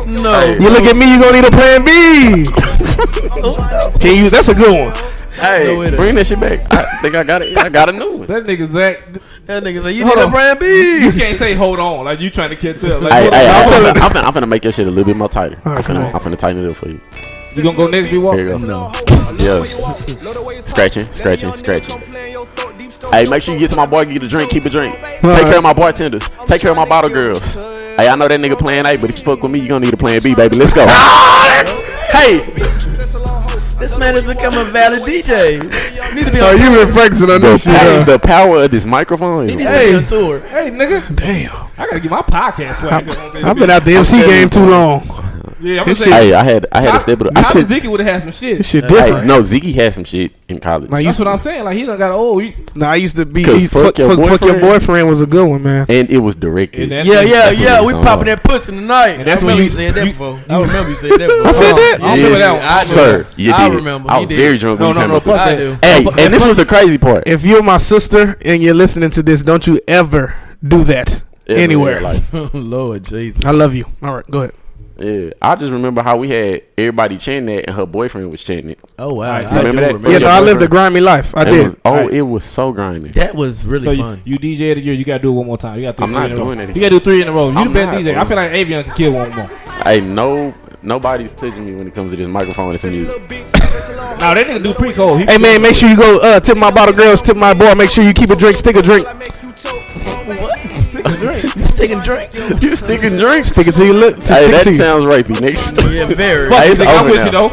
No. You look at me, you gonna need a plan B. Can you? That's a good one. Hey, bring that shit back. I think I got it. I got a new one. That nigga Zach. That nigga say you need a brand B. You can't say hold on like you trying to catch up. Like, I'm finna make your shit a little bit more tighter. Right, I'm finna tighten it up for you. You gonna go next, B-Walk? Here you go. Yeah. Scratching. Hey, make sure you get to my bar, get a drink, keep a drink. Take care of my bartenders. Take care of my bottle girls. Hey, I know that nigga plan A, but if you fuck with me, you gonna need a plan B, baby. Let's go. Hey. This man has become a valid DJ. He needs to be Oh, on you tour. been practicing on this shit. The power of this microphone. He needs to be on tour. Hey, nigga. Damn. I gotta get my podcast swag. I've been out the MC game too long. Yeah, I'm This saying. Hey, I had a step of the. I think Ziggy would have had some shit. This shit Hey, different. no, Ziggy had some shit in college. Like, That's what I'm saying. Like he done got Nah, I used to be. 'Cause fuck your Fuck your boyfriend. boyfriend was a good one, man. And it was directed. And Yeah. what We he's popping talking that pussy tonight. And that's I when remember you- you said that you- before. I remember you said that before. I said that? I don't remember that one. I do. Sir, you I did. remember. I He was did. very drunk when you came up with fuck I that. do. Hey, and this was the crazy part. If you're my sister and you're listening to this, don't you ever do that anywhere. Like, Lord Jesus. I love you. All right, go ahead. yeah, I just remember how we had everybody chanting that, and her boyfriend was chanting it. Oh wow. Right, I remember do that? remember Yeah, your no, I lived a boyfriend? grimy life. I did. It was so grimy. That was really So fun. you DJ of the year, you gotta do it one more time. You got to do I'm three not in a row. doing it. You gotta do 3 in a row. You the I'm best not, DJ. bro. I feel like Avion can kill one more. Hey, no, nobody's touching me when it comes to this microphone and some music. Now that nigga do pre-code. Hey man, make sure you go tip my bottle, girls. Tip my boy. Make sure you keep a drink, stick a drink. You sticking drink? You sticking drinks? Stick it to your lip. Hey, that sounds rapey, next. Yeah, very. Hey, it's I'm over with now. you though.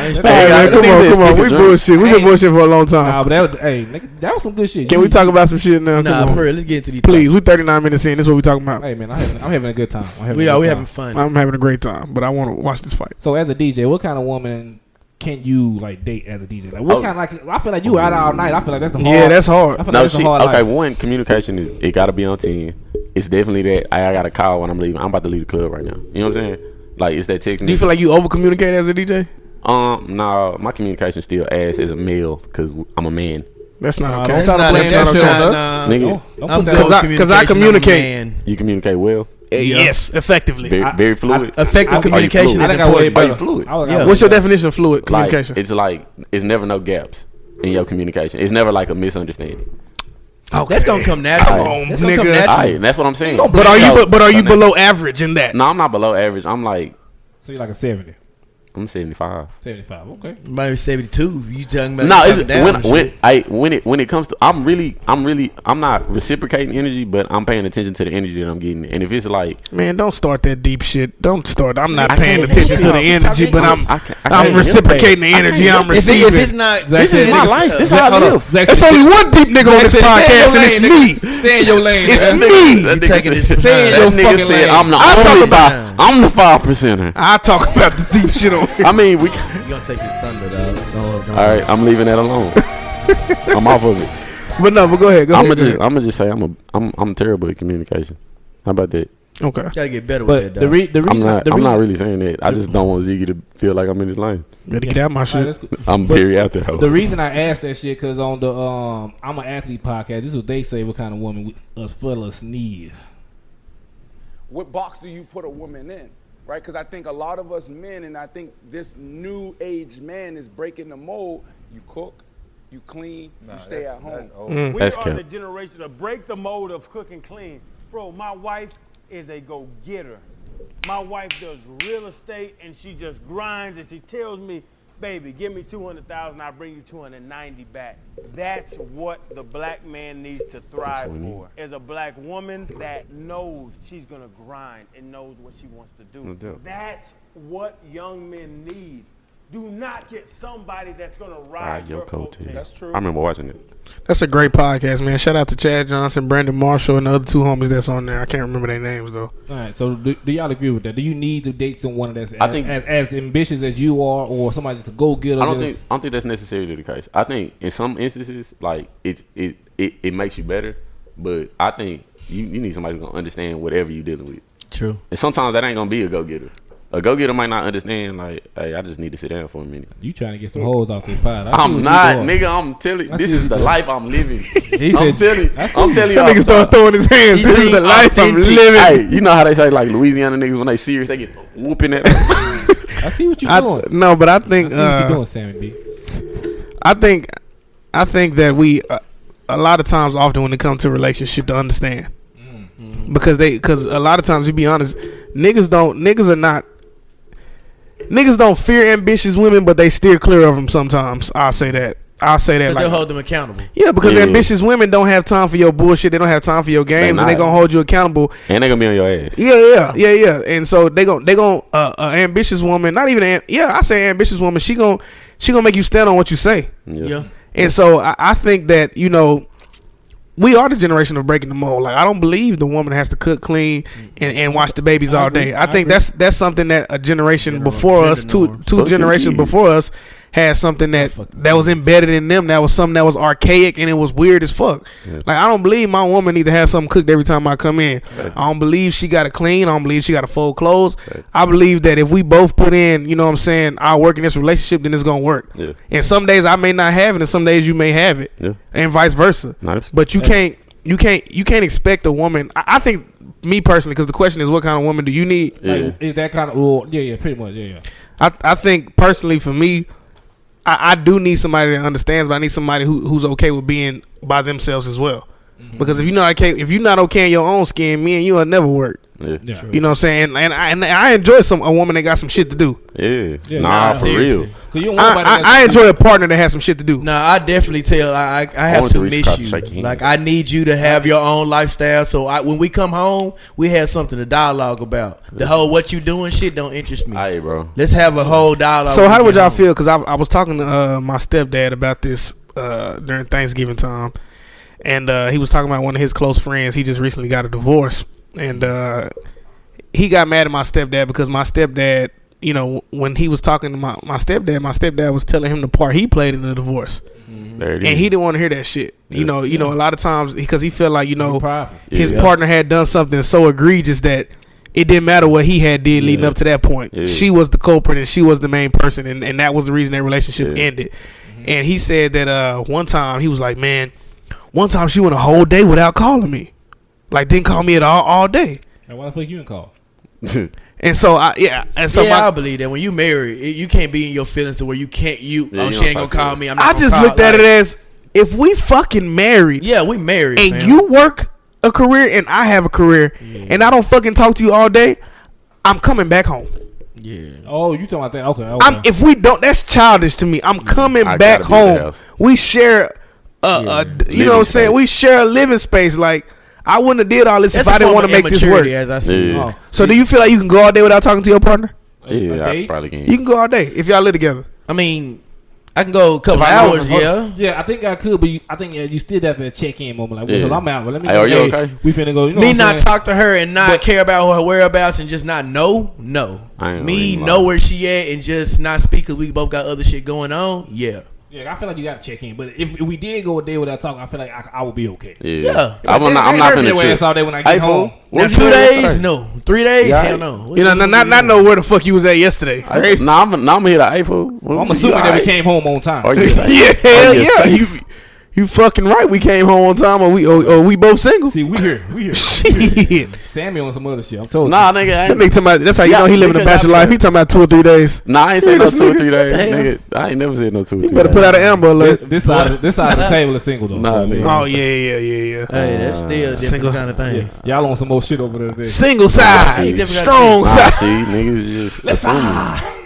Hey, man, come on. We bullshit. We been bullshit for a long time. Nah, but nigga, that was some good shit. Can we talk about some shit now? Nah, Come on. for real, let's get into these. Please, we 39 minutes in. This is what we talking about. Hey man, I'm having a good time. We having fun. I'm having a great time, but I want to watch this fight. So as a DJ, what kind of woman can you like date as a DJ? Like what kind of like? I feel like you out all night. I feel like that's the hard. Yeah, that's hard. I feel like No that's the shit. hard Okay, life. one, communication is it gotta be on 10. It's definitely that. I got a call when I'm leaving. I'm about to leave the club right now. You know what I'm saying? Like it's that text. Do you feel like you over communicate as a DJ? No, my communication still ass as a male because I'm a man. That's not Nah, okay. don't try to Nah, blame that's that shit not- on us. nah. Nigga, Don't I'm put good that. with 'Cause I communication. communicate. I'm a man. you communicate well. Yes, effectively. Very fluid. Effective I- communication I is think I way important. better. Are you fluid? Yeah. What's your definition of fluid Like communication? it's never no gaps in your communication. It's never like a misunderstanding. That's gonna come natural. Come on, That's gonna come nigga. natural. Alright, that's what I'm saying. But are you So- but are you so below average in that? No, I'm not below average. I'm like So you like a 70, I'm 75. 75. Okay. Maybe 72. You talking about? No, talking it's down and shit. when it comes to I'm not reciprocating energy, but I'm paying attention to the energy that I'm getting. And if it's like Man, don't start that deep shit. Don't start. I'm not I paying can't- attention to the energy, but I'm can't- reciprocating the I energy can't- I'm If receiving. it's not, this is my life. This is how I Hold on. live. Zach It's said- only one deep nigga on this Zach said, podcast, and it's stay in me. your lane, nigga. Stay in your lane. It's nigga. me. That nigga taking said- this Stay in that your nigga fucking said lane. I'm the I talk only about- I'm the 5%er. I talk about this deep shit on here. I mean, we. You gonna take his thunder, dog? All right, I'm leaving that alone. I'm off of it. But go ahead. Go I'm ahead. gonna just say I'm terrible at communication. How about that? Okay. Gotta get better with But that, the dog. reason I'm not really saying that. I just don't want Ziggy to feel like I'm in his lane. Better get out my All right, shit. that's cool. I'm very out there. The reason I asked that shit because on the I'm an athlete podcast, this is what they say what kind of woman us fellas need. What box do you put a woman in, right? Because I think a lot of us men, and I think this new age man is breaking the mold. You cook, you clean, you stay at home. We That's are cap. the generation to break the mold of cooking clean. Bro, my wife is a go-getter. My wife does real estate and she just grinds and she tells me, baby, give me 200,000, I'll bring you 290 back. That's what the black man needs to thrive for. Is a black woman that knows she's gonna grind and knows what she wants to do. No doubt. That's what young men need. Do not get somebody that's gonna ride Ride your coat. coattail. That's true. I remember watching it. That's a great podcast, man. Shout out to Chad Johnson, Brandon Marshall, and the other two homies that's on there. I can't remember their names though. All right, so do y'all agree with that? Do you need to date someone that's I think- as ambitious as you are, or somebody just a go getter? I don't think that's necessarily the case. I think in some instances, like it makes you better, but I think you need somebody who's gonna understand whatever you're dealing with. True. And sometimes that ain't gonna be a go getter. A go getter might not understand. Like, hey, I just need to sit down for a minute. you trying to get some hoes off this fire. I'm not, nigga. I'm telling. I This see is what the you life I'm living. He I'm said- telling. I see I'm you. telling That you. all nigga the start time. throwing his hands. This is the life I'm living. Hey, you know how they say like Louisiana niggas when they serious they get whooping at them. I see what you're doing. No, but I I think see what you're doing, Sammy B. I think that we a lot of times, often when it comes to relationship, to understand because a lot of times, to be honest, niggas don't fear ambitious women, but they steer clear of them sometimes. I'll say that. Because Like, they'll hold them accountable. yeah, because Yeah. ambitious women don't have time for your bullshit. They don't have time for your games, and they not. gonna hold you accountable. And they gonna be on your ass. Yeah. And so they gon' ambitious woman, not even I say ambitious woman. She gonna make you stand on what you say. Yeah. And so I think that, we are the generation of breaking the mold. Like, I don't believe the woman has to cook, clean, and watch the babies all day. I think that's something that a generation before us, two generations before us, had something that was embedded in them. That was something that was archaic and it was weird as fuck. Yeah. Like, I don't believe my woman need to have something cooked every time I come in. I don't believe she got to clean. I don't believe she got to fold clothes. I believe that if we both put in, our work in this relationship, then it's gonna work. Yeah. And some days I may not have it, and some days you may have it, Yeah. and vice versa. Nice. But you can't expect a woman. I think, me personally, because the question is, what kind of woman do you need? Yeah. Like, is that kind of pretty much, yeah. I think personally for me, I do need somebody that understands, but I need somebody who's okay with being by themselves as well. Because if you're not okay in your own skin, me and you will never work. Yeah. You know what I'm saying? And I enjoy a woman that got some shit to do. Yeah. Nah, for real. I enjoy a partner that has some shit to do. No, I definitely tell. I have to miss you. Like I need you to have your own lifestyle. So when we come home, we have something to dialogue about. The whole what you doing shit don't interest me. Hey, bro. Let's have a whole dialogue. So how would y'all feel? Because I was talking to my stepdad about this during Thanksgiving time, and he was talking about one of his close friends. He just recently got a divorce, and he got mad at my stepdad because my stepdad, you know, when he was talking to my stepdad was telling him the part he played in the divorce. There it is. And he didn't want to hear that shit. You know, a lot of times because he felt like, you know, his Yeah. partner had done something so egregious that it didn't matter what he had did leading up to that point. Yeah. She was the culprit and she was the main person, and that was the reason that relationship ended. And he said that one time he was like, man, one time she went a whole day without calling me, like didn't call me at all day. And why the fuck you didn't call? And so I believe that when you marry, you can't be in your feelings to where you can't. She ain't gonna call me. I just looked at it as if we fucking married. Yeah, we married, and fam. you work a career and I have a career, and I don't fucking talk to you all day. I'm coming back home. Yeah. Oh, you talking about that? Okay. If we don't, that's childish to me. I'm coming I back gotta be at the home. house. We share you know what I'm saying? We share a living space. Like I wouldn't have did all this if I didn't want to make this work. As I see. Yeah. So do you feel like you can go all day without talking to your partner? Yeah, I probably can. You can go all day if y'all live together. I mean, I can go a couple hours. Yeah, I think I could, but I think you still have that check in moment. Like, well, I'm out, but let me. Hey, are you okay? We finna go. You know me what I'm not saying? talk to her and not care about her whereabouts and just not know. No, I ain't me really know lying. where she at and just not speak because we both got other shit going on. Yeah. Yeah, I feel like you gotta check in. But if we did go a day without talking, I feel like I would be okay. Yeah. I'm not finna your ass trip. all day when I get home. Now 2 days, no. 3 days, hell no. You know, not know where the fuck you was at yesterday. Right? Nah, I'm here to April. I'm assuming that we came home on time. Are you safe? Yeah, Are hell you yeah. safe? You fucking right. We came home on time, or we both single. See, we here. Shit. Sammy on some other shit. I'm told Nah, you. nigga. That nigga talking about, that's how you know he living a because bachelor life. He talking about 2 or 3 days. Nah, I ain't say no This 2 or nigga. 3 days, Damn. nigga. I ain't never said no 2 or 3 You days. better put out an Amber Alert. This side of the table is single though. Nah, so, nigga. Oh yeah. Hey, that's still a different Single. kind of thing. Y'all on some more shit over there today. Single side, different strong Nah, side. see, niggas just assuming.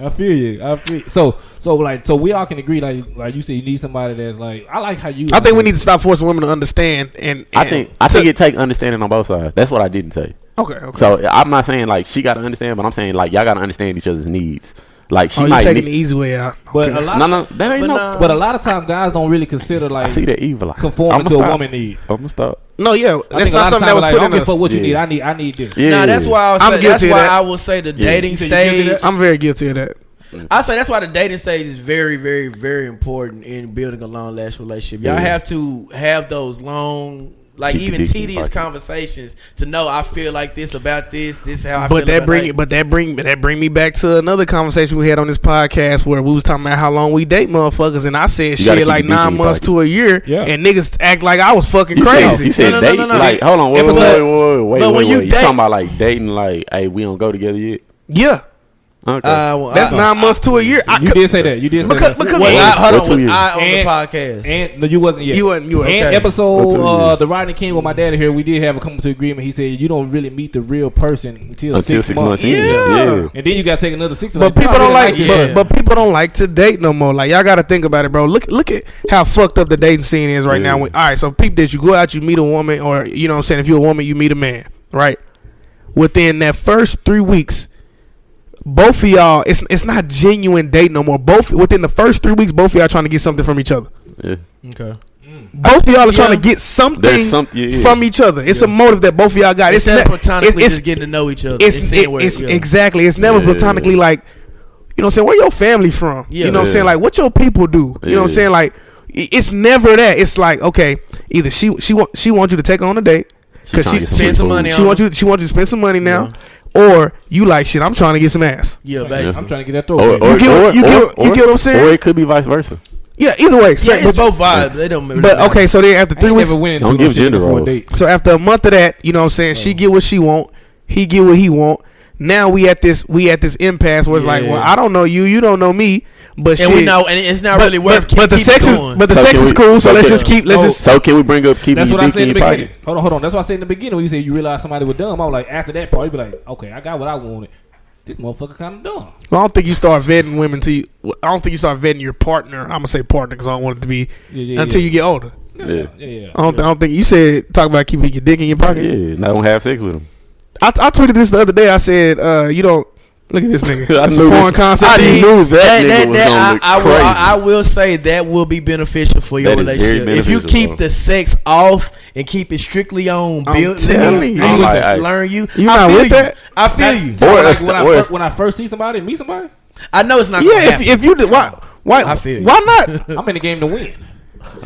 I feel you. So we all can agree, like you said, you need somebody that's like, I like how you. I think we need to stop forcing women to understand. And I think it take understanding on both sides. That's what I didn't say. Okay. So I'm not saying like she got to understand, but I'm saying like y'all got to understand each other's needs. Like she you might taking need, the easy way out. But Okay. a lot, no, that ain't but a lot of times guys don't really consider I like see that evil. conforming to a woman need. I'm gonna stop. No, yeah, I that's think a not lot of something that times was like, put I in don't give a us. fuck what you Yeah. need. I need this. Yeah. Nah, that's why I'm that's guilty of why that. I will say the dating You said you guilty of stage. that? I'm very guilty of that. I say that's why the dating stage is very, very, very important in building a long lasting relationship. Y'all have to have those long, like Keep the even dick in your tedious pocket. conversations to know I feel like this about this. This is how I But feel. that bring me back to another conversation we had on this podcast where we was talking about how long we date motherfuckers, and I said You gotta shit keep like the dick in 9 your months pocket. to a year, Yeah. and niggas act like I was fucking You crazy. said No, date. no. Like hold on, wait. But when you You date- talking about like dating? Like, hey, we don't go together yet. Yeah, Okay. that's 9 months to a year. I You could, did say that. You did say that. because Was I, hold What on, 2 was years? I on And- the podcast? And no, you wasn't yet. you wasn't. And Okay. What 2 episode years? the Rodney King with my daddy here, we did have a come to agreement. He said you don't really meet the real person until 6 months. in. Yeah. And then you gotta take another 6 But months. people don't like, Yeah. but people don't like to date no more. Like y'all got to think about it, bro. Look at how fucked up the dating scene is right Yeah. now. All right, so peep this: you go out, you meet a woman, or you know what I'm saying. If you're a woman, you meet a man, right? Within that first 3 weeks, both of y'all, it's not genuine date no more. Both within the first 3 weeks, both of y'all trying to get something from each other. Yeah. Okay. Both of y'all are trying to get something There's something from each other. It's a motive that both of y'all got. It's that ne- platonically it's- just getting to know each other. it's and seeing where exactly. It's never Yeah. platonically like, you know what I'm saying, where your family from? Yeah. You know what I'm Yeah. saying? Like what your people do. You know what I'm Yeah. saying? Like it's never that. It's like, okay, either she wants you to take her on a date because trying she to get spend some money she on wants you to spend some money now, or you like shit. I'm trying to get some ass. Yeah, basically. I'm trying to get that throat. Or, baby. or, You get or, what I'm saying? Or it could be vice versa. Yeah, either way. Yeah, it's but, both vibes. They don't. but okay, so then after I 3 ain't weeks, never went into Don't no give shit gender before a roles. date. so after a month of that, you know what I'm saying, she get what she want, he get what he want. Now we at this impasse where it's like, Yeah. well, I don't know you, you don't know me. But and shit, we know, and it's not really worth. But the sex is cool. So let's just keep. So can we bring up keeping That's your what I dick said in in the your beginning. pocket? Hold on. That's what I said in the beginning when you said you realized somebody was dumb. I was like, after that part, you be like, okay, I got what I wanted. This motherfucker kind of dumb. I don't think you start vetting women till I don't think you start vetting your partner. I'm gonna say partner because I don't want it to be until you get older. Yeah. I don't think you said talk about keeping your dick in your pocket. Yeah, and I don't have sex with him. I tweeted this the other day. I said, you don't look at this nigga. I It's a knew foreign this. concept. I knew that nigga was gonna look crazy. I will say that will be beneficial for your That is very relationship if you beneficial, keep bro. the sex off and keep it strictly on I'm telling you. learn you. You not with that? I feel you. Like when I first see somebody, meet somebody, I know it's not. Gonna Yeah, happen. if you did, why I feel you. why not? I'm in the game to win.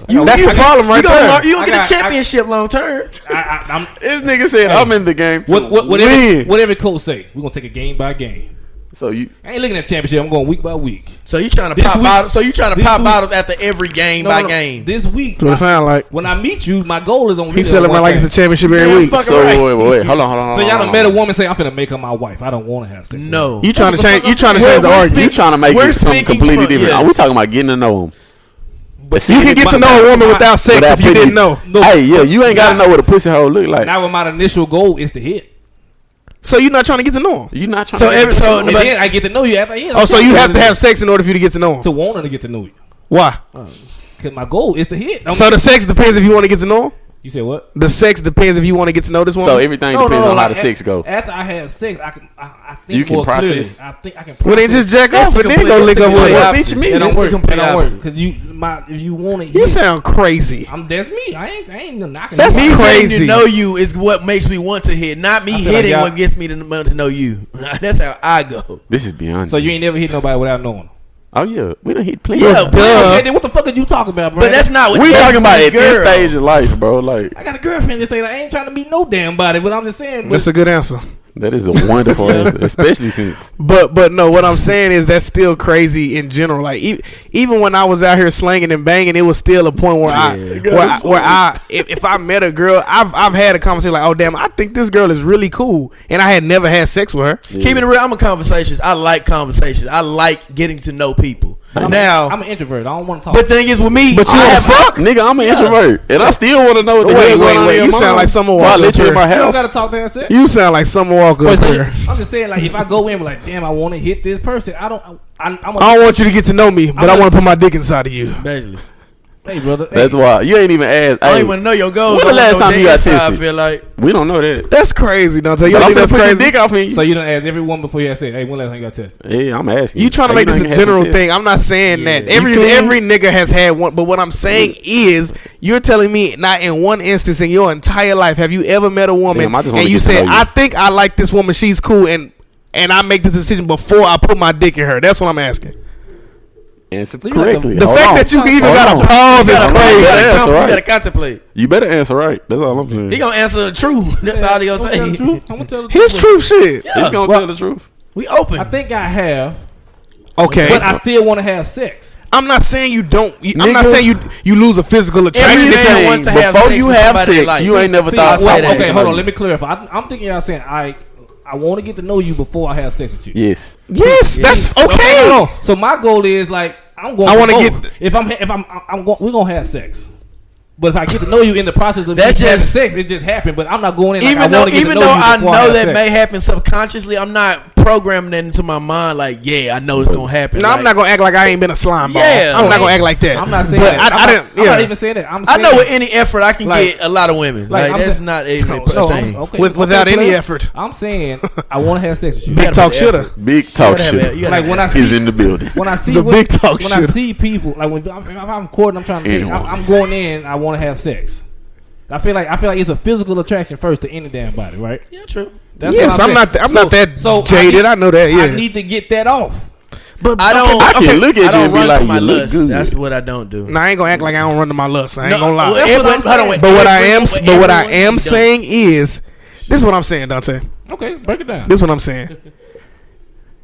That's the problem right there. You gonna get a championship long term. I'm This nigga said I'm in the game to whatever, win. whatever coach say, we're gonna take a game by game. So you I ain't looking at championship. I'm going week by week. So you trying to This pop week- bottles? So you trying to this pop week- bottles after every game by game? This week, That's what it sound like. when I meet you, my goal is on. He celebrating like it's the championship every Yeah, week. fuck so right. wait, hold on. So y'all done met a woman say I'm finna make her my wife. I don't want to have sex. with No. You trying to change? You trying to Well, change the we're argument? You trying to make We're it something speaking completely from- different? yes. Are we talking about getting to know him? But You can get to know a woman without sex Without if you putting- didn't know. No, Hey, yeah, but you ain't got to now- know what a pussy hole look like. Now, with my initial goal is to hit. So you're not trying to get to know him. You not trying So to every so And then I get to know you after. Yeah, Oh, so you have to have sex in order for you to get to know him. to want her to get to know you. Why? Cause my goal is to hit. So the sex depends if you want to get to know him. You said what? The sex depends if you want to get to know this woman. So everything depends on how the sex go. After I have sex, I think You can more clearly. process. I think I can. Well, then just jack That's off the and then complete- go lick that's up the with complete her. opposite. It don't That's the work. It complete don't work. opposite. Cause if you want to hit, You sound crazy. that's me. I ain't knocking. That's nobody. Me crazy. getting to know you is what makes me want to hit, not me I feel like hitting y'all- what gets me to know you. That's how I go. This is beyond. So you ain't never hit nobody without knowing. Her. Oh yeah, we done hit plenty. Yeah, of- but- Okay, then what the fuck are you talking about, bro? But that's not what we talking about every at this girl. stage of life, bro. Like I got a girlfriend this day. I ain't trying to meet no damn body, but I'm just saying. That's a good answer. that is a wonderful answer, especially since But no, what I'm saying is that's still crazy in general. Like even when I was out here slanging and banging, it was still a point where if I met a girl, I've had a conversation like, oh damn, I think this girl is really cool, and I had never had sex with her. Keep it real. I'm a conversationist. I like conversations. I like getting to know people. Now, I'm an introvert. I don't want to talk. the thing is with me, But you I don't have fuck? nigga, I'm an introvert, and I still want to know what the Wait, hell going on in your you sound mind. like Summer Before I Walker let you in up my here. you don't house. gotta talk to her. Sex. You sound like Summer Walker up here. I'm just saying, like, if I go in, like, damn, I want to hit this person. I'm I don't want you to get to know me, but I want to put my dick inside of you. basically. Hey, brother. That's why you ain't even asked. I don't Hey, even want to know your goals. when the I last know time you got inside, tested? I feel like we don't know that. That's crazy, Dante. You But don't I'm think gonna that's put your crazy? dick off me. So you done ask every woman before you had sex. Hey, when last time you got tested? Yeah, I'm asking. You trying to Hey, make this done a had general some test? thing. I'm not saying that. Every clean? nigga has had one. But what I'm saying is, you're telling me not in one instance in your entire life have you ever met a woman Damn, I just wanna and you get to said, know you. I think I like this woman. She's cool. And I make this decision before I put my dick in her. That's what I'm asking. Answer You got correctly. The Hold fact on. that you even Hold got on. to pause is You gotta crazy. answer you right. gotta contemplate. You better answer right. That's all I'm saying. He gonna answer the truth. That's all he gonna I'm gonna tell the say. truth. I'm gonna tell the His truth shit. He's gonna tell the truth. We open. I think I have, Okay. but I still want to have sex. I'm not saying you don't. I'm not Nigga. saying you lose a physical Every attraction. man Saying, wants to have before sex you with have somebody they sex, like. you ain't never See, thought. I say that. okay, hold on. Let me clarify. I'm thinking y'all saying I want to get to know you before I have sex with you. Yes. Yes, that's No, okay. no. So my goal is like I'm going. I want wanna to get- if I'm going. We're gonna have sex. But if I get to know you in the process of That's me having just- sex, it just happened. But I'm not going in. Like, Even though I I know know that may happen subconsciously, I'm not programming that into my mind. Like, yeah, I know it's gonna happen. No, like, I'm not gonna act like I ain't been a slime ball. Yeah. I'm not gonna act like that. I'm not saying But that. I didn't. I'm Yeah. not even saying that. I'm I saying know with any effort I can Like- get a lot of women. like, Like, I'm that's saying- not even a No, thing. okay. Without any player. effort. I'm saying I want to have sex with you. Big gotta talk put the shoulda. effort. Big You talk gotta have shit. it. You gotta Like when I Is see in the building. when I see The big talk when I shit. see people like when if I'm courting, I'm trying to think, Anyone. I'm going in. I want to have sex. I feel like it's a physical attraction first to any damn body, right? Yeah, true. That's Yes, what I'm saying. not. I'm not that jaded. I know that. Yeah. I need to get that off. But I don't. I can look at I you don't and be run like, to my you look lust. good. That's what I don't do. Nah, I ain't gonna act like I don't run to my lust. I ain't No, gonna lie. well, That's what I'm hold on, wait. But what I am, Everyone- but what I everyone am don't. saying is, this is what I'm saying, Dante. Okay, break it down. This is what I'm saying.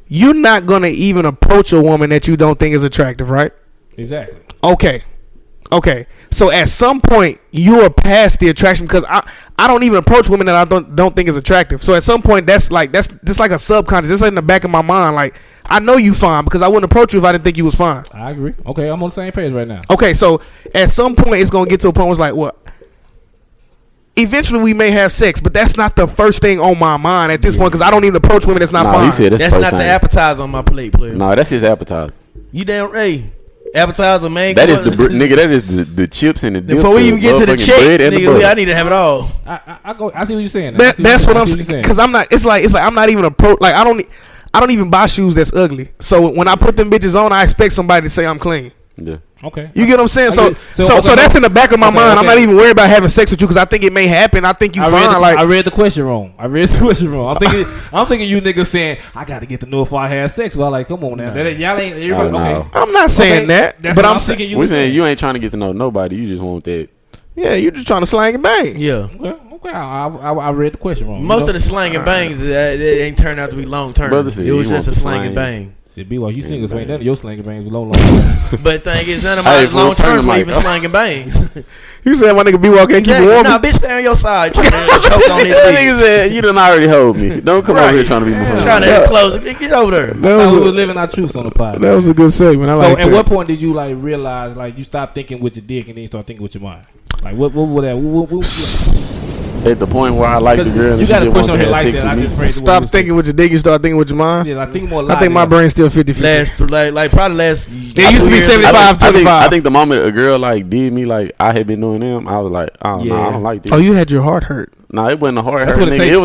You're not gonna even approach a woman that you don't think is attractive, right? Exactly. Okay. So at some point, you are past the attraction because I don't even approach women that I don't think is attractive. So at some point, that's just like a subconscious. It's in the back of my mind. Like I know you fine because I wouldn't approach you if I didn't think you was fine. I agree. Okay, I'm on the same page right now. Okay, so at some point, it's gonna get to a point where it's like, well, eventually we may have sex, but that's not the first thing on my mind at this point because I don't even approach women that's not fine. He said that's not the appetizer on my plate, player. No, that's his appetizer. You damn right. Appetizer, man. That is nigga. That is the chips and the dip. Before we even get to the check, nigga, I need to have it all. I see what you're saying. That's what I'm saying. Because I'm not. It's like I'm not even like I don't even buy shoes that's ugly. So when I put them bitches on, I expect somebody to say I'm clean. Yeah. Okay. You get what I'm saying? So that's in the back of my mind. I'm not even worried about having sex with you because I think it may happen. I think you fine. I read the question wrong. I'm thinking you niggas saying I got to get to know if I had sex. Well, like, come on now. That, y'all ain't. Everybody, okay. I'm not saying that, but I'm thinking we're saying you ain't trying to get to know nobody. You just want that. Yeah, you just trying to slang and bang. Yeah. Well, okay. I read the question wrong. Most of the slang and bangs it ain't turned out to be long term. It was just a slang and bang. See, B.Y., you singles ain't none of your slanging bangs long. But thing is, none of my long terms were even slanging bangs. You said my nigga B.Y. can't keep it warm. Nah, bitch, stay on your side. Trying to choke on this That nigga said, you done already hold me. Don't come over here trying to be my friend. Trying to close it. Get over there. We were living our truths on the pod. That was a good segment. So at what point did you like realize like you stopped thinking with your dick and then you start thinking with your mind? Like what was that? At the point where I like the girl, you got a question here like that. I just phrased stop thinking with your dick. You start thinking with your mind. Yeah, I think more. I think my brain's still 50-50. Like probably last. It used to be 75-25. I think the moment a girl like did me like I had been doing them, I was like, oh no, I don't like this. Oh, you had your heart hurt. No, it wasn't a heart hurt. Nigga. It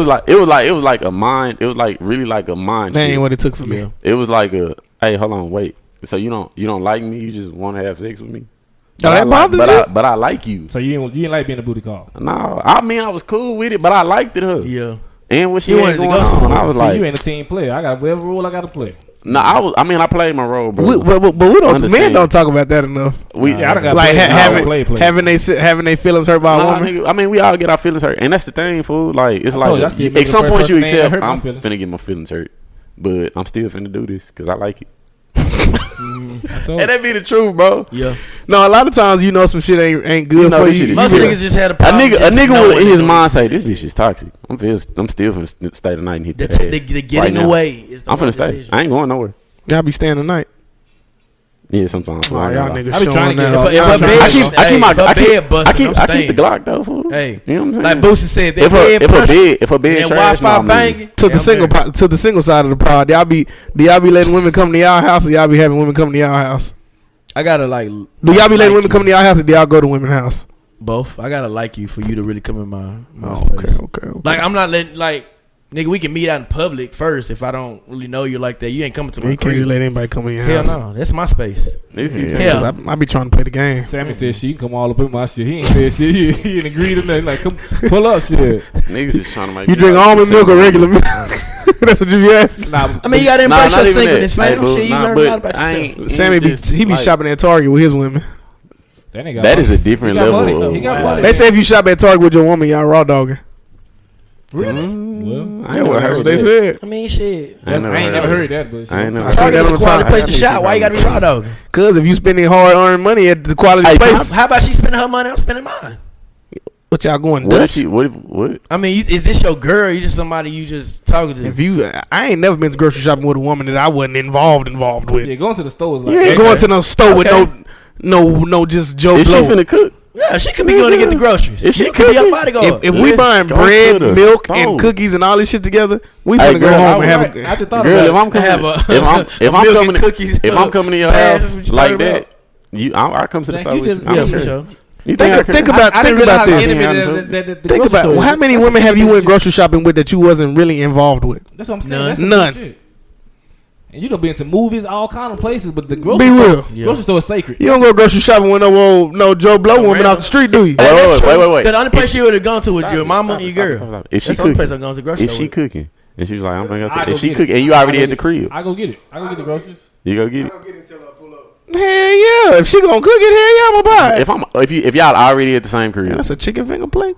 was like a mind. It was like really like a mind. That shit. ain't what it took for me. It was like a hey, hold on, wait. So you don't like me? You just want to have sex with me? No, that bothers you? But I like you. So you didn't like being a booty call? No, I mean I was cool with it, but I liked it. Yeah. And what she had going on, I was like, you ain't a team player. I got whatever role I got to play. No, I played my role, bro. But we don't. Men don't talk about that enough. I don't got like having they feelings hurt by a woman. Nigga, I mean, we all get our feelings hurt, and that's the thing, fool. Like it's like at some point you accept I'm finna get my feelings hurt, but I'm still finna do this because I like it. And that be the truth, bro. Yeah. No, a lot of times you know some shit ain't good for you. Most niggas just had a problem. A nigga will in his mind say this bitch is toxic. I'm still finna stay tonight and hit that ass. The getting away is the I'm finna stay. I ain't going nowhere. Y'all be staying tonight. Yeah, sometimes. Oh, y'all niggas I be trying to get off. I keep the Glock though. Fool. Hey, you know what I'm saying? Like Boosie said, if a bed trash, Wi-Fi banging to the single side of the pod. Do y'all be letting women come to y'all house, or y'all be having women come to y'all house? I gotta like. Do y'all be letting women come to y'all house, or do y'all go to women's house? Both. I gotta like you for you to really come in my space. Okay. Like I'm not letting nigga, we can meet out in public first. If I don't really know you like that, you ain't coming to my crib. You can't just let anybody come in your house. Hell no, that's my space. Yeah, I be trying to play the game. Sammy said she can come all up in my shit. He ain't said shit. He ain't agreed to nothing. Like, come pull up shit. Niggas is trying to make you drink almond milk or regular milk. That's what you be asking. I mean, you gotta embrace your singleness, fam. Shit, you learn a lot about yourself. Sammy be shopping at Target with his women. That is a different level. They say if you shop at Target with your woman, y'all raw dogging. Really? Well, I ain't never heard what they said. I mean, shit. I ain't never heard that, but I ain't never heard Target that is on a the quality time. place to shop. Why you gotta be raw dogging? Cause if you spending hard earned money at the quality place, how about she spending her money? I'm spending mine. What y'all going? What if she? What? I mean, is this your girl? Or you just somebody you just talking to? If I ain't never been to grocery shopping with a woman that I wasn't involved with. Yeah, going to the stores. Like you ain't going to no store with no just Joe Is she Blow. finna cook? Yeah, she could be going to get the groceries. If she could be your bodyguard. If we buying bread, milk, and cookies and all this shit together, we finna go home and have a. I just thought girl, about if I'm coming to your house like that, I come to the store with you. Yeah, for sure. Think about this. Think about how many women have you went grocery shopping with that you wasn't really involved with? That's what I'm saying. None. And you done been to movies, all kind of places, but the grocery store is sacred. You don't go grocery shopping with no Joe Blow woman off the street, do you? Wait. The only place you would have gone to with your mama and your girl. If she cooking, if she cooking, and she was like, I'm gonna go. If she cooking, and you already at the crib, I go get it. I go get the groceries. You go get it. Hell yeah! If she gonna cook it, hell yeah, I'ma buy it. If y'all already at the same crib, that's a chicken finger plate.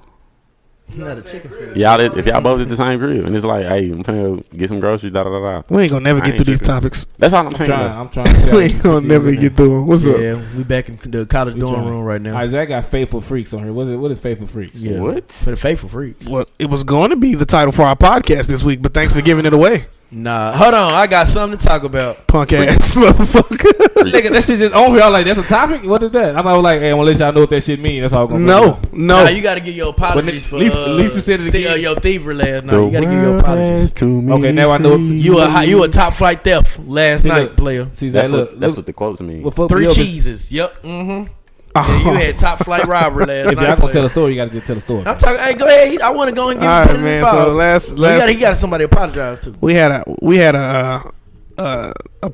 Not a chicken finger. Y'all, if y'all both at the same crib, and it's like, hey, I'm finna get some groceries, da da da da. We ain't gonna never get through these topics. That's all I'm saying. I'm trying to We ain't gonna never get through them. What's up? Yeah, we back in the college dorm room right now. Isaac got Faithful Freaks on here. What is Faithful Freaks? Yeah. What? For the faithful freaks. Well, it was going to be the title for our podcast this week, but thanks for giving it away. Nah, hold on. I got something to talk about. Punk ass motherfucker. Nigga, that shit just on here. I'm like, that's a topic? What is that? I'm like, hey, I'm gonna let y'all know what that shit mean. That's all I'm gonna No. Nah, you got to give your apologies for at least we said it again. your thievery last night. You got to give your apologies. Okay, now I know. You a top flight theft last night, player. See, That's look, what the quotes mean. well, fuck 3 me up. cheeses. Yep. Mm-hmm. Yeah, you had top flight robbery last night. If y'all gonna player. tell a story, you gotta just tell a story. I'm talking. Hey, go ahead. I want to go and give All him right, man. So last he got somebody to apologize to. we had a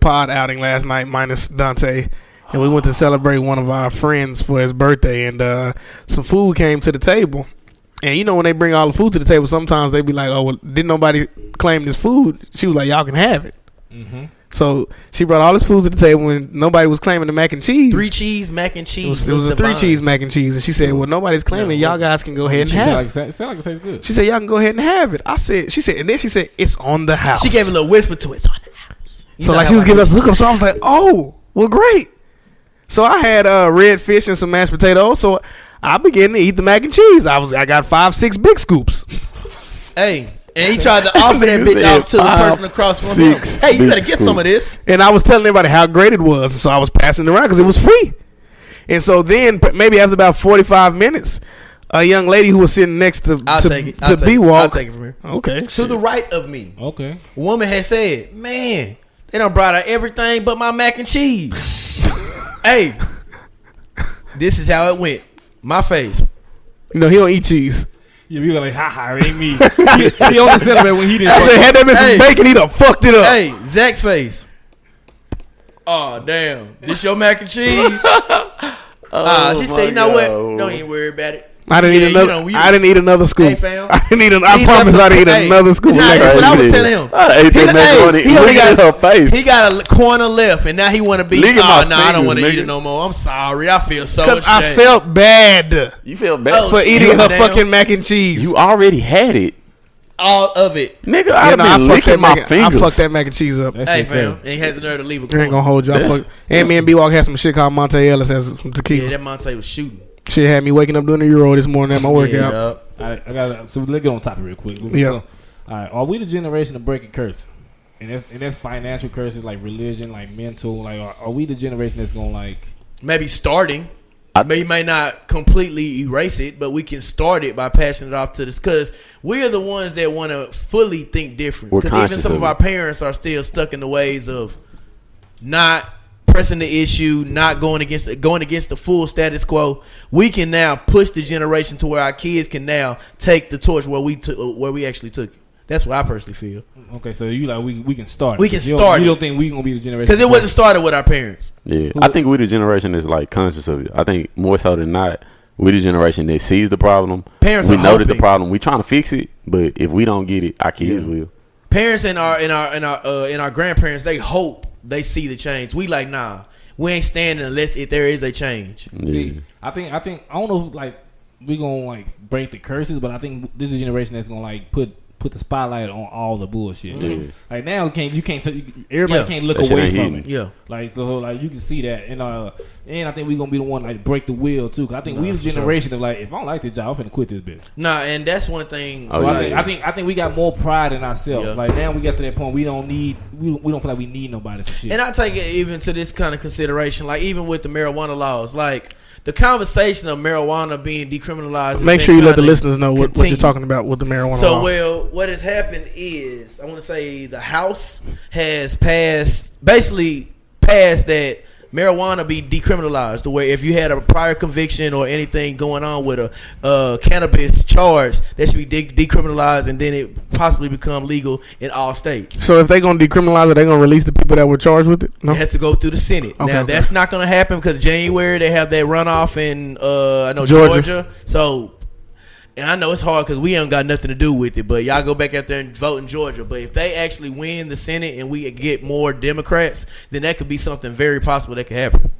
pod outing last night minus Dante, and we went to celebrate one of our friends for his birthday, and some food came to the table. And you know when they bring all the food to the table, sometimes they be like, "Oh, well, didn't nobody claim this food?" She was like, "Y'all can have it." Mm-hmm. So she brought all this food to the table, and nobody was claiming the mac and cheese. 3 cheese mac and cheese. It was a 3 cheese mac and cheese, and she said, "Well, nobody's claiming. Y'all guys can go ahead and have it." Sound like it tastes good. She said, "Y'all can go ahead and have it." She said, and then she said, "It's on the house." She gave a little whisper to it. It's on the house. You So know like how she was I giving do. us a hookup. So I was like, "Oh, well, great." So I had red fish and some mashed potatoes. So I began to eat the mac and cheese. I got 5-6 big scoops. Hey, and he tried to offer that bitch out to the person across from him. Hey, you better get some of this. And I was telling everybody how great it was. And so I was passing it around because it was free. And so then maybe after about 45 minutes, a young lady who was sitting next to B-Walk. I'll take it from here. Okay. To the right of me, Okay. a woman had said, "Man, they done brought out everything but my mac and cheese." Hey, this is how it went. My face. You know, he don't eat cheese. Yeah, you like, ha, it ain't me. he only said that when he didn't. I said, had that been some bacon, he done fucked it up. Hey, Zach's face. Oh, damn. This your mac and cheese? She said, you know what? Don't even worry about it. I didn't eat another scoop. Hey, fam. I promise I didn't eat another scoop. Nah, that's what I was telling him. I ate that macaroni. He only got her face. He got a corner left, and now he want to be. Look at my I don't want to fingers, eat it no more. I'm sorry. I feel so Because ashamed. I felt bad You feel bad for eating her fucking mac and cheese. You already had it, all of it. nigga. I've been licking my fingers. I fucked that mac and cheese up. Hey, fam. And he had the nerve to leave a I corner. ain't gonna hold you. And me and B-Walk had some shit called Monte Ellis has some tequila. Yeah, that Monte was shooting. Shit had me waking up doing a Euro this morning at my workout. All right, so let's get on topic real quick. Yeah. So, all right, are we the generation of breaking curse? And that's financial curses, like religion, like mental. Like, are we the generation that's gonna like Maybe starting. We may not completely erase it, but we can start it by passing it off to this. Because we are the ones that want to fully think different. Because even some of our parents are still stuck in the ways of not pressing the issue, not going against the full status quo. We can now push the generation to where our kids can now take the torch where we actually took it. That's what I personally feel. Okay, so you like we can start. We can start. You don't think we gonna be the generation? Because it wasn't started with our parents. Yeah, I think we the generation that's like conscious of it. I think more so than not, we the generation that sees the problem. Parents we are know that the hoping. problem. We trying to fix it, but if we don't get it, our kids will. Parents and our grandparents, they hope they see the change. We like, nah, we ain't standing unless there is a change. Yeah. See, I think I don't know if like we gonna like break the curses, but I think this is a generation that's gonna like put the spotlight on all the bullshit. Yeah. Like now, everybody can't look That shit away ain't from hitting. it. Yeah. Like the whole, like you can see that, and I think we gonna be the one like break the wheel too. Cause I think we the generation of like, if I don't like this job, I'm finna quit this bitch. Nah, and that's one thing. So I think we got more pride in ourselves. Yeah. Like now we got to that point we don't feel like we need nobody for shit. And I take it even to this kind of consideration, like even with the marijuana laws, like the conversation of marijuana being decriminalized. Make sure you let the listeners know what you're talking about with the marijuana So, law. well, what has happened is, I want to say the House has passed that marijuana be decriminalized, to where if you had a prior conviction or anything going on with a cannabis charge, that should be decriminalized, and then it possibly become legal in all states. So if they're going to decriminalize it, they're going to release the people that were charged with it? No? It has to go through the Senate. Okay, Now, okay. that's not going to happen because January they have that runoff in I know Georgia. Georgia. So, and I know it's hard because we ain't got nothing to do with it, but y'all go back out there and vote in Georgia. But if they actually win the Senate and we get more Democrats, then that could be something very possible that could happen.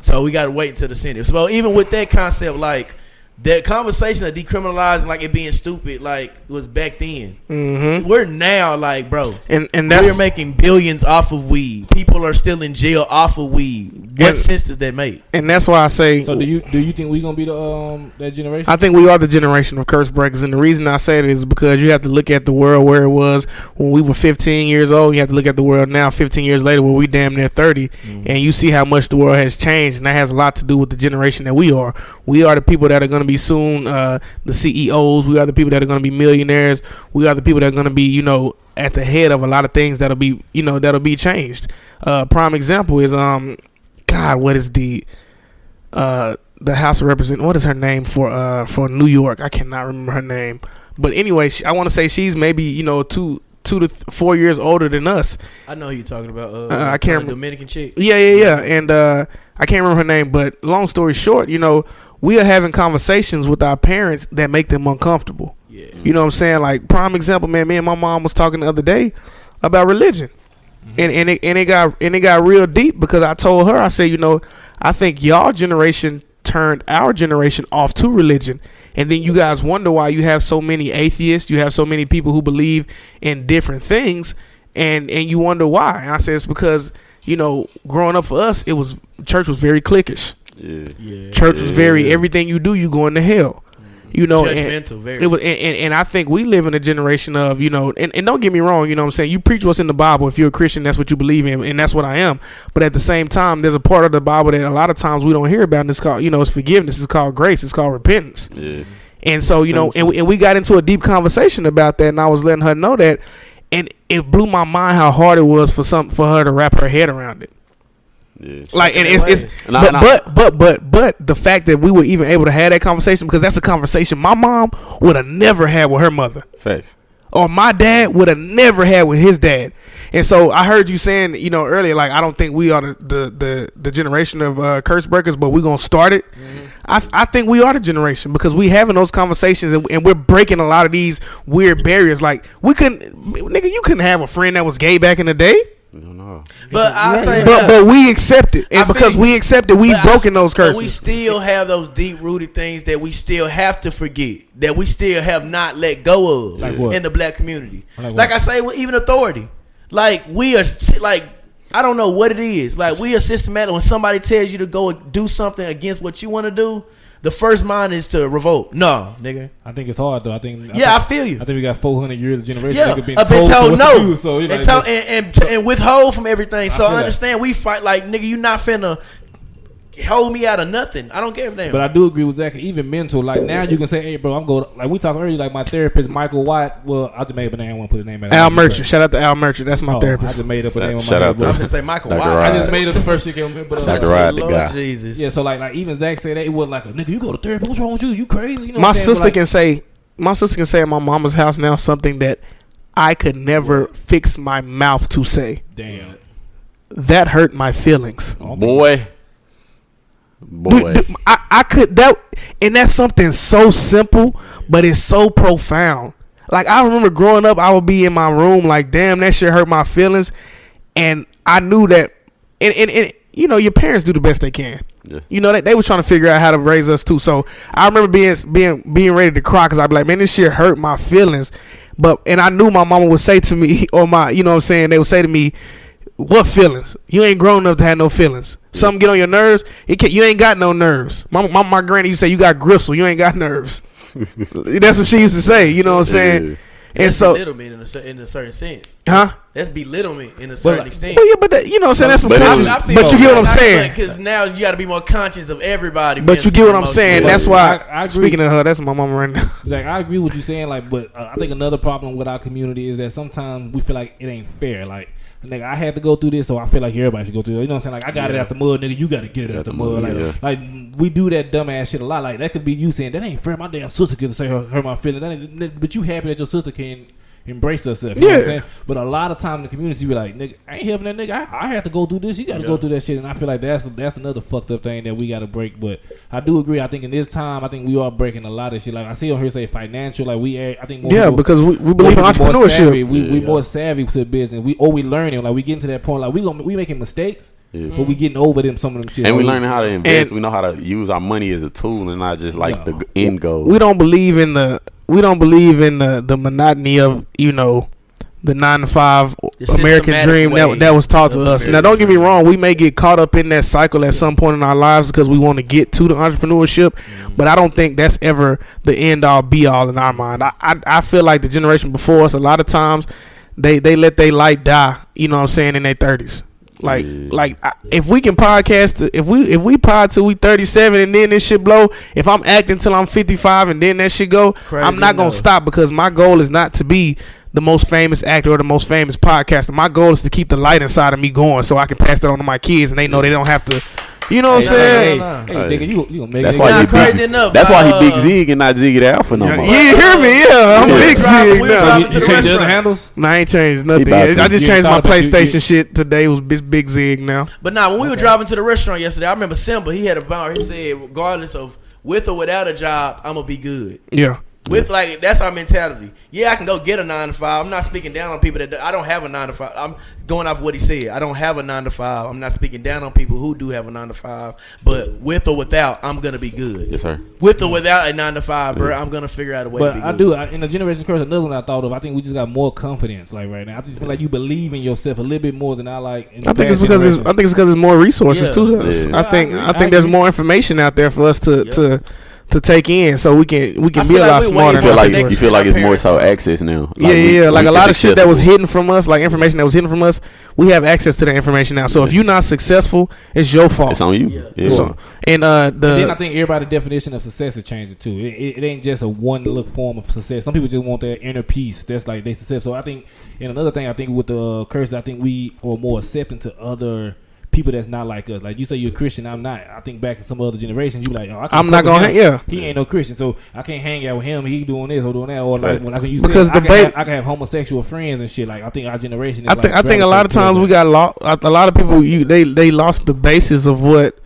So we got to wait until the Senate. So even with that concept, like that conversation of decriminalizing like it being stupid like was back then. Mm-hmm. We're now like, bro, and that's, we're making billions off of weed. People are still in jail off of weed. What sense does that make? And that's why I say. So do you think we gonna be the that generation? I think we are the generation of curse breakers, and the reason I say that is because you have to look at the world where it was when we were 15 years old. You have to look at the world now, 15 years later, where we damn near 30, and you see how much the world has changed, and that has a lot to do with the generation that we are. We are the people that are going to be soon the CEOs. We are the people that are going to be millionaires. We are the people that are going to be, you know, at the head of a lot of things that'll be, you know, that'll be changed. Prime example is God, what is the House of Representatives? What is her name for New York? I cannot remember her name. But anyway, I want to say she's maybe, you know, 2 to 4 years older than us. I know who you're talking about. I can't remember. Dominican chick. Yeah. And I can't remember her name. But long story short, you know, we are having conversations with our parents that make them uncomfortable. Yeah. You know what I'm saying? Like, prime example, man. Me and my mom was talking the other day about religion. And it got real deep because I told her, I said, you know, I think y'all generation turned our generation off to religion, and then you guys wonder why you have so many atheists, you have so many people who believe in different things, and you wonder why. And I said it's because, you know, growing up for us, church was very cliquish. Yeah. Church was very everything you do, you going to hell. You know, judgmental, very. It was, and I think we live in a generation of, you know, and don't get me wrong, you know what I'm saying? You preach what's in the Bible. If you're a Christian, that's what you believe in, and that's what I am. But at the same time, there's a part of the Bible that a lot of times we don't hear about, and it's called, you know, it's forgiveness. It's called grace. It's called repentance. Yeah. And so, you know, and we got into a deep conversation about that, and I was letting her know that, and it blew my mind how hard it was for her to wrap her head around it. Yeah. Like, and but the fact that we were even able to have that conversation, because that's a conversation my mom would have never had with her mother. Facts. Or my dad would have never had with his dad. And so I heard you saying, you know, earlier, like, I don't think we are the generation of curse breakers, but we're gonna start it. I think we are the generation, because we having those conversations, and we're breaking a lot of these weird barriers. Like, you couldn't have a friend that was gay back in the day. No. But I say, but we accept it, and because we accept it, we've broken those curses. But we still have those deep rooted things that we still have to forget, that we still have not let go of in the black community. Like I say, even authority. Like, we are like, I don't know what it is. Like, we are systematic. When somebody tells you to go do something against what you want to do, the first mind is to revolt. No, nigga. I think it's hard though. I feel you. I think we got 400 years of generation. Yeah, been told no, do, so, you know, and withhold from everything. So I understand we fight like, nigga, you not finna hold me out of nothing. I don't care if damn. But I do agree with Zach. Even mental, like, now you can say, hey, bro, I'm going. Like, we talked earlier, like, my therapist, Michael White. Well, I just made up a name. I want to put the name. Al Merchant. Shout out to Al Merchant. That's my therapist. I just made up a name. Shout out to. I was gonna say Michael White. I just made up the first shit. But Dr. Rod, the guy. Jesus. Yeah. So like even Zach said that it was like, a nigga, you go to therapy. What's wrong with you? You crazy? You know. My sister can say at my mama's house now something that I could never fix my mouth to say. Damn. That hurt my feelings. Oh, boy. Dude, I could that, and that's something so simple, but it's so profound. Like, I remember growing up, I would be in my room like, damn, that shit hurt my feelings, and I knew that, and you know, your parents do the best they can. Yeah. You know, they were trying to figure out how to raise us too. So I remember being ready to cry, because I'd be like, man, this shit hurt my feelings. And I knew my mama would say to me, or you know what I'm saying, they would say to me, what feelings? You ain't grown enough to have no feelings. Something get on your nerves, you ain't got no nerves. My granny used to say, you got gristle, you ain't got nerves. That's what she used to say, you know what I'm saying? Yeah. And that's belittlement in a certain sense. Huh? That's belittlement in a certain extent. Well, yeah, but you know what I'm saying? That's what but you get what I'm saying. Because now you got to be more conscious of everybody. But you get what I'm saying. That's why, I agree. Speaking of her, that's my mama right now. Zach, I agree with you saying, like, but I think another problem with our community is that sometimes we feel like it ain't fair. Like, nigga, I had to go through this, so I feel like everybody should go through it. You know what I'm saying? Like, I got it out the mud, nigga. You got to get it out the mud. Like, we do that dumbass shit a lot. Like, that could be you saying, that ain't fair. My damn sister could say hurt my feelings. But you happy that your sister can embrace herself. You know what I'm saying? But a lot of time in the community, you be like, nigga, I ain't helping that nigga. I have to go through this. You got to go through that shit. And I feel like that's another fucked up thing that we got to break. But I do agree. I think in this time, I think we are breaking a lot of shit. Like, I see on here say financial. Like, I think more people, because we believe in entrepreneurship. We more savvy to the business. We learning. Like, we getting to that point. Like, we making mistakes. but we getting over them some of them shit. And we learning how to invest. We know how to use our money as a tool and not just like the end goal. We don't believe in the monotony of the 9-to-5 American dream that was taught to us. Now, don't get me wrong, we may get caught up in that cycle at some point in our lives because we want to get to the entrepreneurship, but I don't think that's ever the end all be all in our mind. I feel like the generation before us, a lot of times they let their light die, in their 30s. If we can podcast, if we pod till we 37 and then this shit blow, if I'm acting till I'm 55 and then that shit go, I'm not gonna stop, because my goal is not to be the most famous actor or the most famous podcaster. My goal is to keep the light inside of me going so I can pass that on to my kids and they know they don't have to. You know what I'm saying? Hey, nigga, you gonna make that's it. Why not crazy enough. That's why he Big Zig and not Ziggy the Alpha no more. You hear me? Yeah, I'm Big Zig now. You changed the other handles? No, I ain't changed nothing. I just changed my PlayStation shit today. It was Big Zig now. But now, when we were driving to the restaurant yesterday, I remember Simba. He had a bar. He said, regardless of with or without a job, I'm gonna be good. Yeah. With that's our mentality. Yeah, I can go get a 9-to-5. I'm not speaking down on people that I don't have a 9-to-5. I'm going off what he said. I don't have a 9-to-5. I'm not speaking down on people who do have a 9-to-5. But with or without, I'm gonna be good. Yes, sir. With or without a 9-to-5, bro, I'm gonna figure out a way to be good. But in the generation curse, another one I thought of. I think we just got more confidence. Like right now, I just feel like you believe in yourself a little bit more than I like. I think it's because there's more resources to us. Yeah. I think there's more information out there for us to take in, so we can be a lot smarter. You feel like it's more so access now. Like a lot of shit that was hidden from us, like information that was hidden from us, we have access to that information now. So if you're not successful, it's your fault. It's on you. Yeah. So, and then I think everybody's definition of success is changing too. It ain't just a one look form of success. Some people just want that inner peace. That's like they success. So I think, and another thing, I think with the curse, I think we are more accepting to other people that's not like us. Like you say you're a Christian, I'm not. I think back in some other generations, you like, I'm not gonna hang. He ain't no Christian, so I can't hang out with him. He doing this or doing that, or like when I can have homosexual friends and shit. Like I think our generation. I think a lot of times we got lost. A lot of people they lost the basis of what.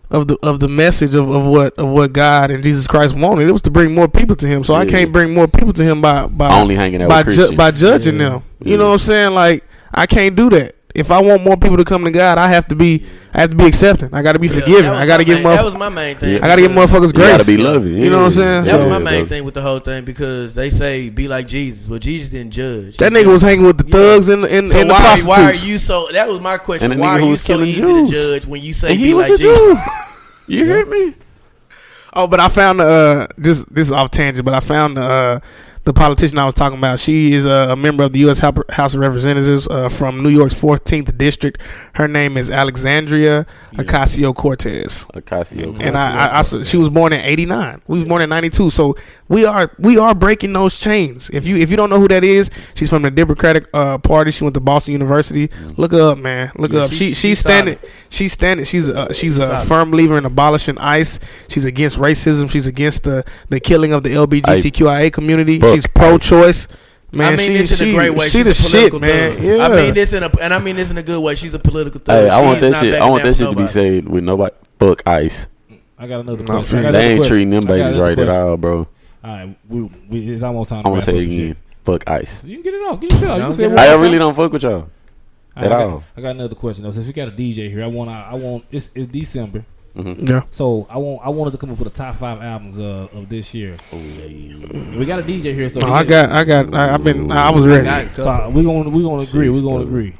Of the message of what God and Jesus Christ wanted. It was to bring more people to Him. So I can't bring more people to Him by only hanging out with Christians. By judging them. You know what I'm saying? Like I can't do that. If I want more people to come to God, I have to be accepting. I got to be forgiving. I got to give that was my main thing. I got to give motherfuckers grace. You got to be loving. You know what I'm saying? That was my main thing with the whole thing, because they say be like Jesus, but Jesus didn't judge. That nigga was hanging with the thugs and the prostitutes. Why are you so? That was my question. Why are you so easy to judge when you say be like Jesus? You heard me? Oh, but I found this is off tangent, but I found the politician I was talking about. She is a member of the U.S. House of Representatives from New York's 14th District. Her name is Alexandria Ocasio-Cortez. And she was born in '89. We was born in '92. So we are breaking those chains. If you don't know who that is, she's from the Democratic Party. She went to Boston University. Look her up, man. Look her up. She's standing. She's standing. She's a firm believer in abolishing ICE. She's against racism. She's against the killing of the LGBTQIA community. She's pro-choice. Man, I mean this in a great way. She's the a political shit, man. thug. Yeah. I mean this in a good way. She's a political thug. Hey, I want that shit to be said with nobody. Fuck ICE. I got another question. They ain't treating them babies right at all, bro. All right, it's almost time. I want to say it again. Fuck ICE. You can get it off. Get it off. I really don't fuck with y'all at all. I got another question though. Since we got a DJ here, I want. It's December. Mm-hmm. Yeah. So I wanted to come up with the top 5 albums of this year. Oh yeah. We got a DJ here, so I was ready. So we're gonna agree. We're gonna agree.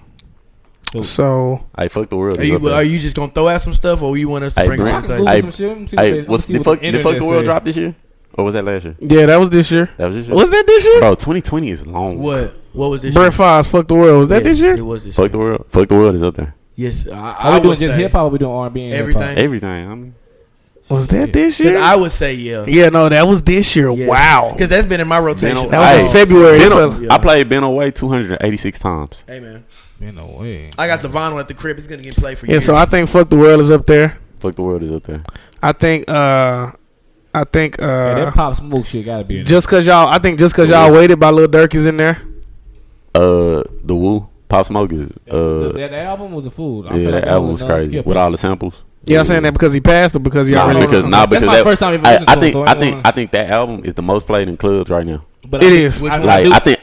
So I fuck the world. Are you just gonna throw out some stuff, or you want us to bring it to some shit? Did fuck the world drop this year? Or was that last year? Yeah, that was this year. Was that this year? Bro, 2020 is long. What was this year? Brett Favre's Fuck the World. Was that this year? It was this year. Fuck the world is up there. Yes, are we doing just hip hop? Or we doing R&B and everything? Everything. I mean, was that this year? I would say yeah. Yeah, no, that was this year. Yes. Wow. Because that's been in my rotation. That was in February. I played Ben Away 286 times. Hey man, Ben Away. I got the vinyl at the crib. It's gonna get played for you. Yeah, so I think Fuck the World is up there. Fuck the world is up there. I think that Pop Smoke shit gotta be in just cause y'all waited by Lil Durk is in there. The Woo. Pop Smoke is that album was a fool. Yeah, that album was crazy with all the samples. Yeah, I'm saying that because he passed or because he already. Because that's my first time ever listened to him. I think that album is the most played in clubs right now. But It I mean, is.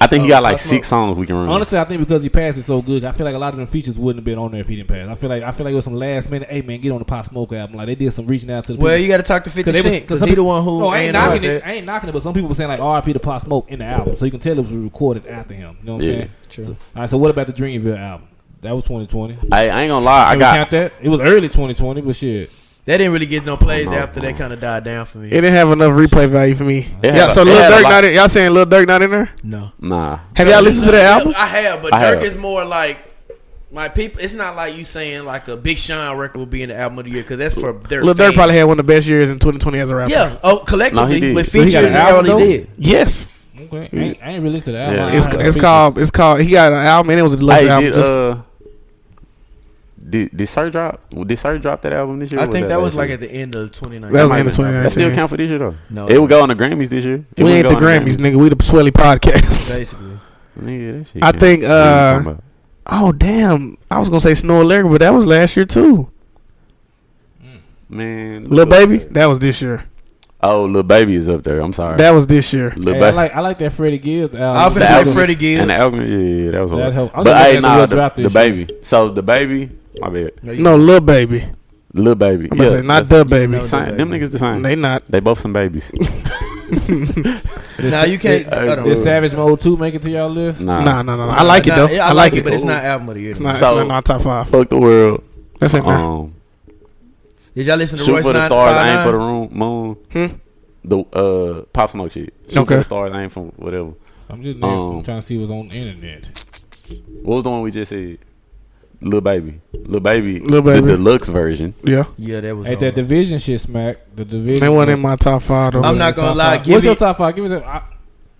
I think he got like 6 songs we can run. Honestly, I think because he passed it so good, I feel like a lot of them features wouldn't have been on there if he didn't pass. I feel like it was some last minute. Hey man, get on the Pop Smoke album. Like they did some reaching out to the people. Well, you got to talk to 50 Cent because he the one who. No, I ain't knocking knocking it. I ain't knocking it, but some people were saying like R.I.P. to Pop Smoke in the album, so you can tell it was recorded after him. You know what I'm saying? True. So, all right. So what about the Dreamville album? That was 2020. I ain't gonna lie. Count that. It was early 2020, but shit. That didn't really get no plays after that kind of died down for me. It didn't have enough replay value for me. So Lil it had Durk a lot- not in. Y'all saying Lil Durk not in there? No. Nah. Have y'all listened to the album? I have, but I Dirk have. is more like my people. It's not like you saying like a Big Sean record will be in the album of the year because that's for their Lil Durk fans. probably had one of the best years in 2020 as a rapper. Yeah. Oh, No, he collectively, did. but So he features got an he album, already though? did. Yes. Okay. I ain't really listened to the album. Yeah. I heard the It's called. He got an album and it was a deluxe album. Just- Did Sir drop? Did Sir drop that album this year? I or think that was last like year? at the end of 2019. That was the end of That still 2019. count for this year though. No, It would go on the Grammys this year. It We wouldn't ain't go the on Grammys, nigga. We the Swelly podcast. Basically. Nigga, that shit I can't- think. what are you talking about? Oh damn! I was gonna say Snow Larry, but that was last year too. Man, Lil Baby, that was this year. Oh, Lil Baby is up there. I'm sorry. That was this year. Lil Hey, Baby. I like that Freddie Gibbs album. I was The finna say album- Freddie Gibbs. And the album, yeah, that was That hard. helped. I'm But just hey, looking at nah, the drop the this Baby. So the Baby, my bad. No, Lil Baby. Lil Baby. I'm gonna say not the baby. no. Same. Them niggas the same. They not. They both some babies. Now you can't. hold on. Did Savage Mode 2 make it to y'all list? Nah. No. I like it Nah, though. yeah, I like it, but it's not album of the year. It's not. So- It's not top 5. Fuck the world. That's it. Did y'all listen to Shoot Royce for the stars, aim for the 959? moon. The Pop Smoke shit. Shoot for Okay. the stars, aim for whatever. I'm just I'm trying to see what's on the internet. What was the one we just said? Lil Baby. Lil Baby. Lil Baby. The deluxe version. Yeah. Yeah, that was. Hey, that Division shit smack. The Division. They wasn't in my top 5 though. I'm not gonna lie. What's Give your it. top 5? Give it.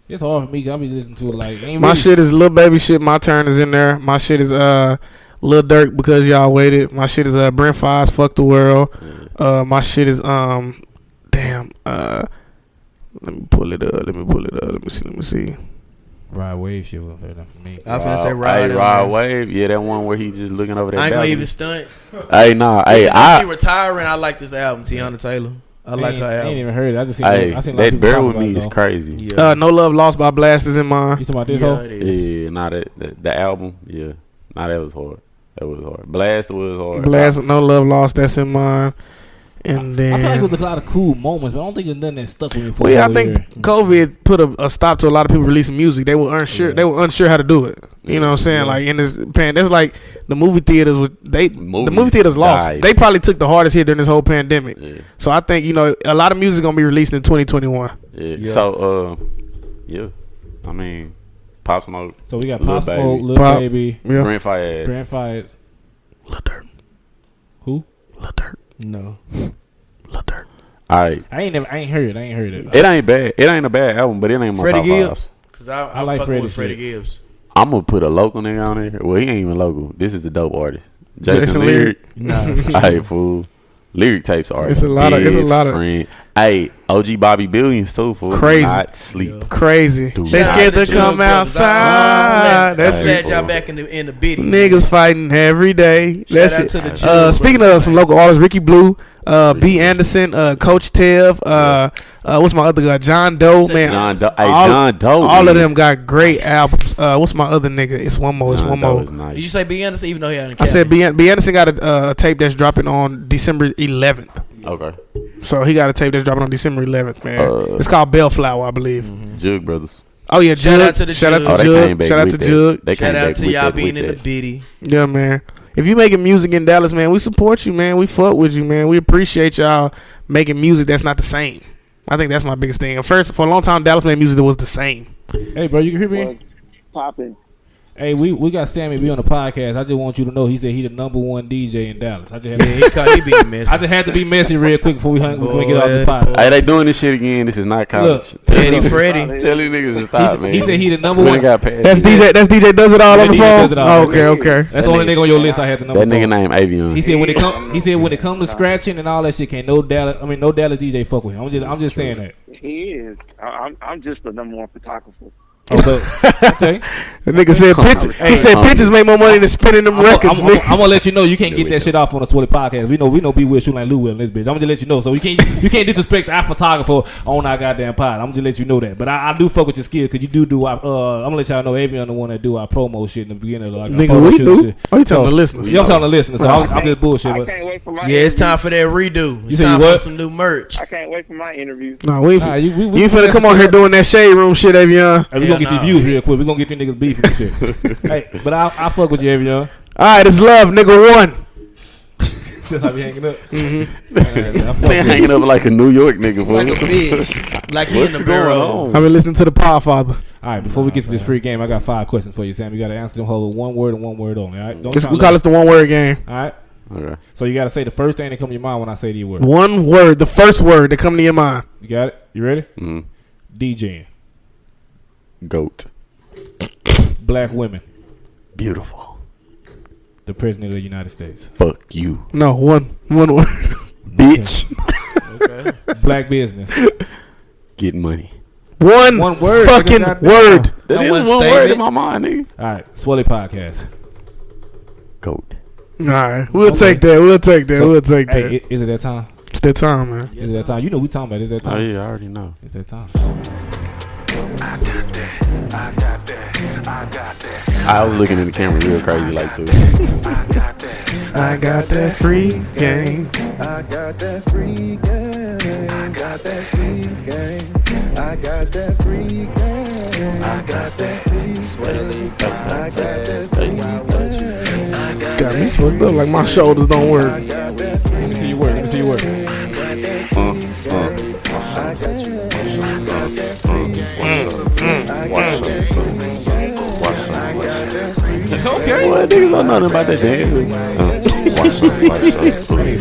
It's hard for me. 'Cause I be listening to it like. Ain't My really, shit is Lil Baby shit. My turn is in there. My shit is Lil Durk because y'all waited. My shit is Brent Fires, Fuck the World. My shit is damn. Let me pull it up. Let me see. Ride Wave shit was fair enough for me. I finna say Hey, Ride. Ride Wave. Yeah, that one where he just looking over that I ain't gonna balcony. even stunt. Hey, nah. Hey, Even though she retiring. I like this album, Tiana Taylor. I like her I ain't album. even heard it. I just seen. Hey, I seen a lot of that people Bear talking With about Me it, is though. crazy. Yeah. No Love Lost by Blast is in mine. You talking about this? Yeah, hoe? it is. Yeah, nah, the album. Yeah, nah, that was hard. That was hard. Blast was hard. Blast, No Love Lost, that's in mine. And then I feel like it was a lot of cool moments, but I don't think it's nothing that stuck with me for well, a yeah, I whole think year. COVID put a stop to a lot of people releasing music. They were unsure. They were unsure how to do it. You know what I'm saying? Like in this pandemic, that's like the movie theaters was the movie theaters lost. died. They probably took the hardest hit during this whole pandemic. Yeah, So I think a lot of music gonna be released in 2021. yeah. Yeah. So, yeah. I mean, Pop Smoke, So we got Lil Pop Baby. Smoke, Lil Pop. Baby, Yeah, Brent Fires. Grand Fights. Lil Durk, Who? Lil Durk, No. Lil Durk. All right, I ain't heard it. it ain't bad. It ain't a bad album, but it ain't my Freddie top Gibbs. fives. Cause I I'm like fucking Freddie with Freddie shit. Gibbs. I'm gonna put a local nigga on there. Well, he ain't even local. This is the dope artist, Jason Jason Lyric. Nah. Hey, fool. Lyric tapes are It's a lot of- different. Hey, OG Bobby Billions too, fool. Crazy. Not sleep. Crazy. Dude. They Shout scared out to Jug come Brothers. outside. I'm That's shit. glad y'all back in the biddy. Niggas fighting every day. That Shout out shit. to the Jug Speaking Brothers. of some local artists, Ricky Blue, B. Anderson, Coach Tev, what's my other guy? John Doe, man. John Doe. Hey, all, John Doe. all of is- them got great albums. What's my other nigga? It's one more. It's John one Doe more. is nice. Did you say B. Anderson? Even though he had I said B. Anderson got a tape that's dropping on December 11th. Okay. So he got a tape that's dropping on December 11th, man. Uh, It's called Bellflower, I believe. Jug Brothers. Oh yeah, Shout Jug. out to the Shout out Jug. to Oh, they came Jug. back Shout out with to that. Jug. They came Shout out back to with y'all that, being with in the that. biddy. Yeah, man. If you making music in Dallas, man, we support you, man. We fuck with you, man. We appreciate y'all making music that's not the same. I think that's my biggest thing. First, for a long time, Dallas made music that was the same. Hey, bro, you can hear me? Popping. Hey, we got Sammy B on the podcast. I just want you to know he said he the #1 DJ in Dallas. I just had He being messy. I just had to be messy real quick before we get off the Boy, podcast. Hey, they doing this shit again. This is not college. Eddie Freddie. Tell these niggas to stop, man. He said he the number We one. ain't got past That's that. DJ does it all Yeah, on the DJ phone. does it all. Oh, okay. That's the only nigga on your list I had the number. That nigga named Avion. He said when it comes to scratching and all that shit, can't no Dallas DJ fuck with him. I'm just saying that. He is. I'm just the #1 photographer. Okay. The nigga said pitches. He said pitches make more money than spinning them records. I'm gonna let you know you can't get that shit off on the Swelly podcast. We know B will shoot like Lou will in this bitch. I'm gonna let you know. So you can't disrespect our photographer on our goddamn pod. I'm gonna let you know that. But I do fuck with your skill because you do. I'm gonna let y'all know Avion the one that do our promo shit in the beginning. Like, nigga, we do. Oh, you telling the listeners? Yeah, I'm telling the listeners. So I'm just bullshit. I can't wait for my it's time for that redo. It's time for some new merch. I can't wait for my interview. No, we finna come on here doing that shade room shit, Avion. Hey, we gonna get these views real quick. We gonna get these niggas beefing and shit. Hey, but I fuck with you, Avion. Alright, it's love, nigga. One. That's how we hanging up. They hanging up like a New York nigga. Like a bitch. Like he in the barrel. I've been listening to the Podfather. All right, before we get to this free game, I got 5 questions for you, Sam. You got to answer them whole with one word and one word only. All right, We call it the one word game. All right. Okay. So you got to say the first thing that come to your mind when I say the word. One word, the first word that come to your mind. You got it? You ready? Mm-hmm. DJing. Goat. Black women. Beautiful. The president of the United States. Fuck you. No, one word. Bitch. Okay. Black business. Get money. One word. fucking word. That is one word in my mind, nigga. All right, Swelly podcast. Goat. All right, we'll take that. We'll take that. Hey, is it that time? It's that time, man. Is it that time? You know we talking about it. Is that time? Oh yeah, I already know. It's that time. I was looking in the camera real crazy like too. I got that free game. I got that free game. I got that free game. I got that free game. I got that free Swelly. I got that free game. Got me fucked up like my shoulders don't work. Let me see you work. Okay. Well, niggas don't know nothing about that dance.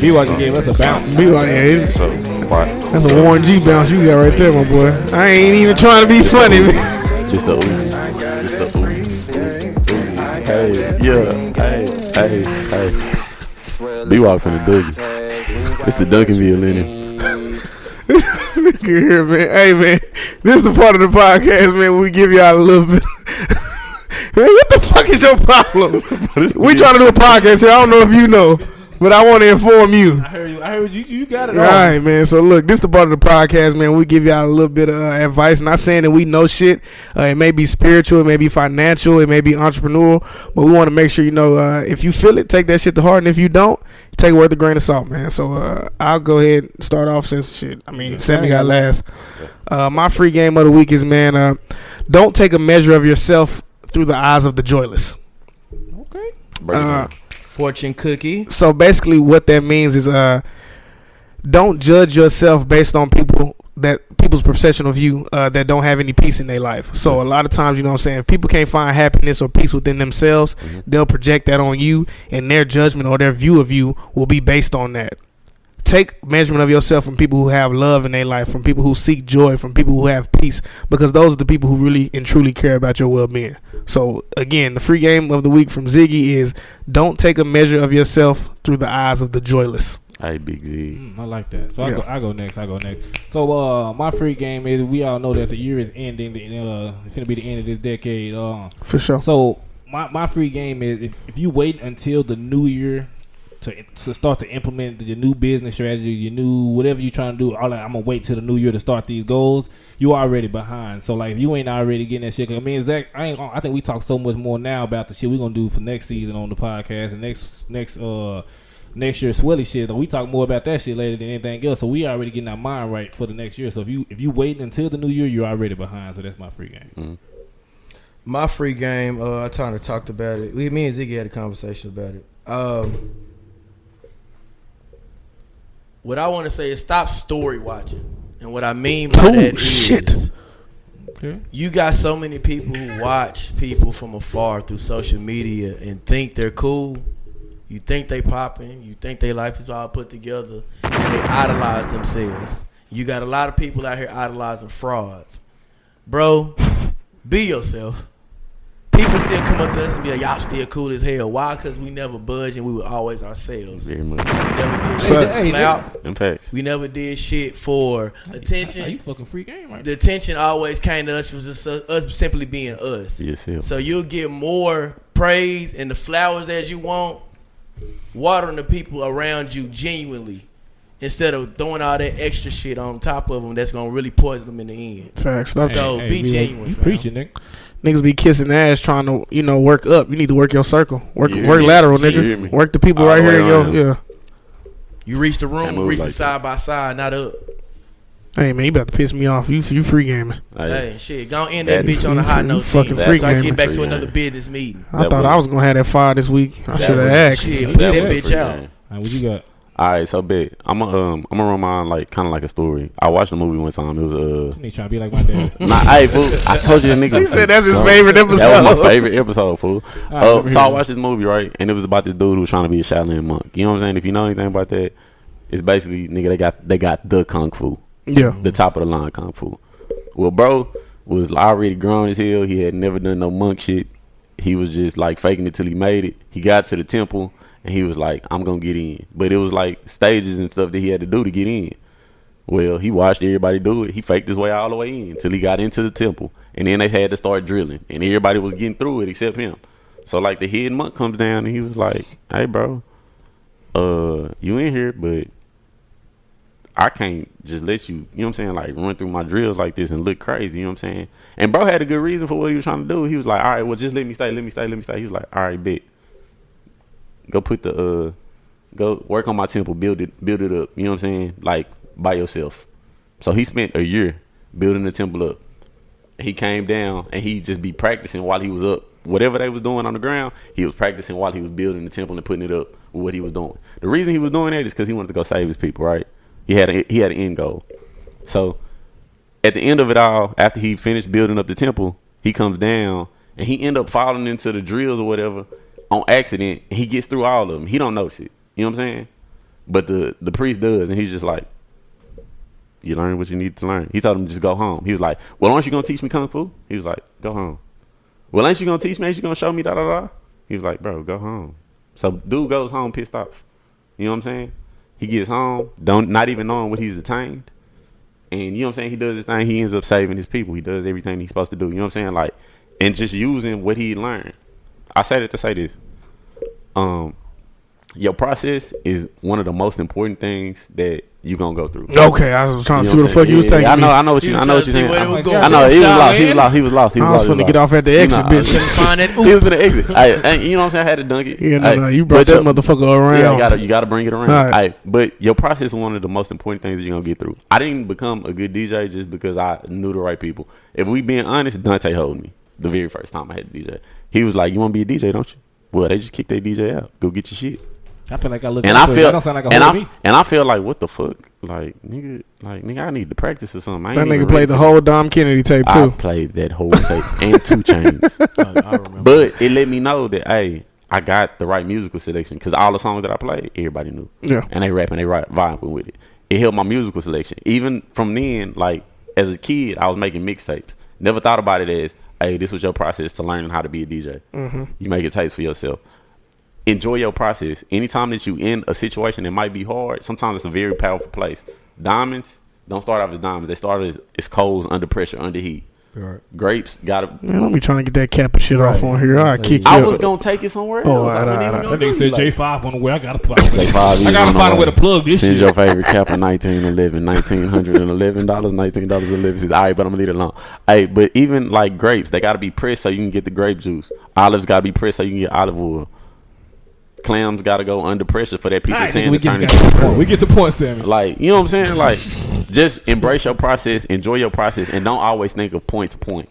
B-Walk gave us a bounce. That's a Warren G bounce you got right there, my boy. I ain't even trying to be funny, man. Just the Hey, yeah. Hey. B-Walk from the Dougie. It's the Duncanville in it. Here, man. Hey, man. This is the part of the podcast, man, where we give y'all a little bit. Man, what the fuck is your problem? We trying to do a podcast here. I don't know if you know, but I want to inform you. I heard you. You got it all right, man. So look, this is the part of the podcast, man. We give y'all a little bit of advice. Not saying that we know shit. It may be spiritual, it may be financial, it may be entrepreneurial, but we want to make sure you know if you feel it, take that shit to heart, and if you don't, take it with a grain of salt, man. So I'll go ahead and start off since shit. I mean, Sammy got last. My free game of the week is, man, don't take a measure of yourself through the eyes of the joyless. Okay. Fortune cookie. So basically what that means is don't judge yourself based on people's perception of you that don't have any peace in their life. So a lot of times, you know what I'm saying, if people can't find happiness or peace within themselves, they'll project that on you, and their judgment or their view of you will be based on that. Take measurement of yourself from people who have love in their life, from people who seek joy, from people who have peace, because those are the people who really and truly care about your well-being. So again, the free game of the week from Ziggy is don't take a measure of yourself through the eyes of the joyless. Hey, Big Z. I like that. So I go next. So my free game is, we all know that the year is ending. It's going to be the end of this decade. For sure. So my free game is, if you wait until the new year to start to implement your new business strategy, your new whatever you're trying to do, I'm gonna wait till the new year to start these goals, you already behind. So like, if you ain't already getting that shit, I mean, Zach, I think we talk so much more now about the shit we're gonna do for next season on the podcast, and next year's Swelly shit. We talk more about that shit later than anything else. So we already getting our mind right for the next year. So if you wait until the new year, you're already behind. So that's my free game. Mm-hmm. My free game, I kind of talked about it. Me and Ziggy had a conversation about it. What I want to say is stop story watching. And what I mean by that is, you got so many people who watch people from afar through social media and think they're cool. You think they popping. You think their life is all put together. And they idolize themselves. You got a lot of people out here idolizing frauds. Bro, be yourself. people still come up to us and be like, y'all still cool as hell. Why? Because we never budged and we were always ourselves. Very much. We never did shit for clout. In fact. We never did shit for attention. You fucking free game right The attention always came to us was just us simply being us. Yes, so you'll get more praise and the flowers as you want, watering the people around you genuinely, instead of throwing all that extra shit on top of them that's gonna really poison them in the end. Facts. So be genuine. You preaching, nigga. Niggas be kissing ass trying to, work up. You need to work your circle. Work lateral, nigga. Work the people right here. You reach the room, reach like it side by side, not up. Hey man, you about to piss me off. You free gaming. Hey, shit, go end that bitch on a hot note. Fucking team, free so I gaming. get back to another business meeting. I thought I was gonna have that fire this week. I should have asked. Shit, put that bitch out. What you got? All right, so bet I'm gonna run mine like kind of like a story. I watched a movie one time. It was He trying to be like my dad. hey fool, I told you the nigga. He said that's his favorite episode. That was my favorite episode, fool. So I watched this movie, right, and it was about this dude who was trying to be a Shaolin monk. You know what I'm saying? If you know anything about that, it's basically nigga they got the kung fu, the top of the line kung fu. Well, bro was already grown as hell. He had never done no monk shit. He was just like faking it till he made it. He got to the temple. And he was like, I'm going to get in. But it was like stages and stuff that he had to do to get in. Well, he watched everybody do it. He faked his way all the way in until he got into the temple. And then they had to start drilling. And everybody was getting through it except him. So like the head monk comes down and he was like, hey, bro, you in here, but I can't just let you, you know what I'm saying, like run through my drills like this and look crazy, you know what I'm saying? And bro had a good reason for what he was trying to do. He was like, all right, well, just let me stay. He was like, all right, bet. Go put the go work on my temple, build it up. You know what I'm saying? Like by yourself. So he spent a year building the temple up. He came down and he just be practicing while he was up. Whatever they was doing on the ground, he was practicing while he was building the temple and putting it up with what he was doing. The reason he was doing that is because he wanted to go save his people, right? He had an end goal. So at the end of it all, after he finished building up the temple, he comes down and he end up falling into the drills or whatever on accident. He gets through all of them. He don't know shit. You know what I'm saying? But the priest does, and he's just like, you learn what you need to learn. He told him just go home. He was like, well, aren't you going to teach me kung fu? He was like, go home. Well, ain't you going to teach me? Ain't you going to show me da-da-da? He was like, bro, go home. So dude goes home pissed off. You know what I'm saying? He gets home, not even knowing what he's attained. And you know what I'm saying? He does his thing. He ends up saving his people. He does everything he's supposed to do. You know what I'm saying? Like, and just using what he learned. I say that to say this. Your process is one of the most important things that you gonna go through. Okay, I was trying to see what the fuck you was thinking. I know what you're saying. I know he was lost. I was finna get off at the exit, bitch. He was finna exit. You know what I'm saying? I had to dunk it. Yeah, no, you brought that motherfucker around. Yeah, you gotta bring it around. But your process is one of the most important things that you're gonna get through. I didn't become a good DJ just because I knew the right people. If we being honest, Dante hold me the very first time I had a DJ. He was like, "You want to be a DJ, don't you?" Well, they just kicked their DJ out. Go get your shit. I feel like I look. And I feel, don't sound like I feel like, what the fuck, like nigga, I need to practice or something. That nigga played the whole Dom Kennedy tape too. I played that whole tape and 2 Chainz. I remember. But it let me know that hey, I got the right musical selection because all the songs that I played, everybody knew. Yeah. And they rapping, they vibing with it. It helped my musical selection. Even from then, like as a kid, I was making mixtapes. Never thought about it as, hey, this was your process to learning how to be a DJ. Mm-hmm. You make it tapes for yourself. Enjoy your process. Anytime that you in a situation that might be hard, sometimes it's a very powerful place. Diamonds don't start off as diamonds. They start as coals under pressure, under heat. Right. Grapes gotta. Man, don't be trying to get that cap and shit off on here. I kick you. I was gonna take it somewhere else. That nigga said J5 on the way. I gotta find a way to plug this Send shit. your favorite cap of $19.11, $1911. All right, but I'm gonna leave it alone. Hey, but even like grapes, they gotta be pressed so you can get the grape juice. Olives gotta be pressed so you can get olive oil. Clams gotta go under pressure for that piece of sand to turn into. We get the point, Sammy. Like, you know what I'm saying? Like, just embrace your process, enjoy your process, and don't always think of point to point.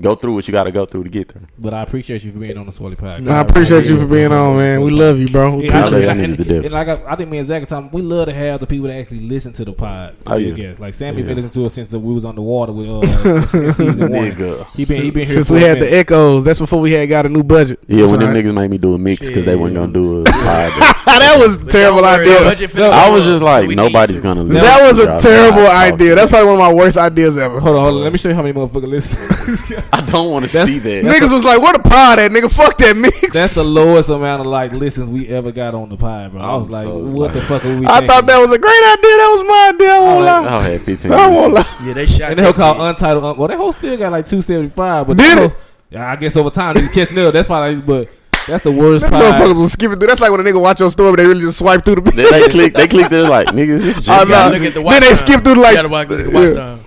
Go through what you got to go through to get there. But I appreciate you for being on the Swelly podcast. I appreciate you for being on, man. We love you, bro. And like I think me and Zach are talking, we love to have the people that actually listen to the pod. Oh, yeah. Like Sammy been listening to us since we was on the water with season 1. He been here since we had the echoes. That's before we had got a new budget. Yeah, when them niggas made me do a mix because they wasn't gonna do a pod. That was a terrible idea. I was just like, nobody's gonna listen. That was a terrible idea. That's probably one of my worst ideas ever. Hold on. Let me show you how many motherfuckers listen. I don't want to see that. Niggas was like, "Where the pod at, nigga? Fuck that mix." That's the lowest amount of like listens we ever got on the pod, bro. I was like, what the fuck are we? I thought that was a great idea. That was my idea. I won't lie. I had 15. I won't lie. Yeah, they shot. And that whole called Untitled. Well, that whole still got like 275. But Did it? Yeah, I guess over time they catching up. That's probably, but that's the worst Them pod. motherfuckers was skipping through. That's like when a nigga watch your story, but they really just swipe through the. They click. They're like, niggas, this is just. Nah. Look at the Then they skip through like.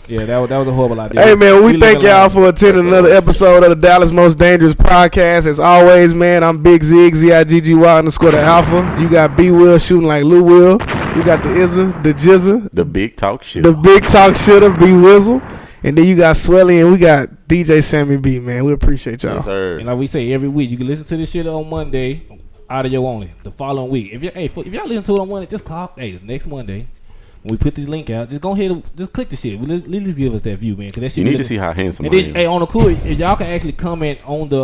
Yeah, that was a horrible idea. Hey man, we thank live y'all live. for attending another episode of the Dallas Most Dangerous Podcast. As always, man, I'm Big Zig, ZIGGY_ the Alpha. You got B Will shooting like Lou Will. You got the Izza, the Jizza, The big talk shit. the Big Talk Shitter, B Wizzle, and then you got Swelly, and we got DJ Sammy B. Man, we appreciate y'all. Yes, sir. And like we say every week, you can listen to this shit on Monday, audio only. The following week, if y'all listen to it on Monday, just call. Hey, the next Monday. When we put this link out, just go ahead and just click the shit. At least give us that view, man. Cause that shit You need to see how handsome and I then, am. hey, on the cool, if y'all can actually comment on the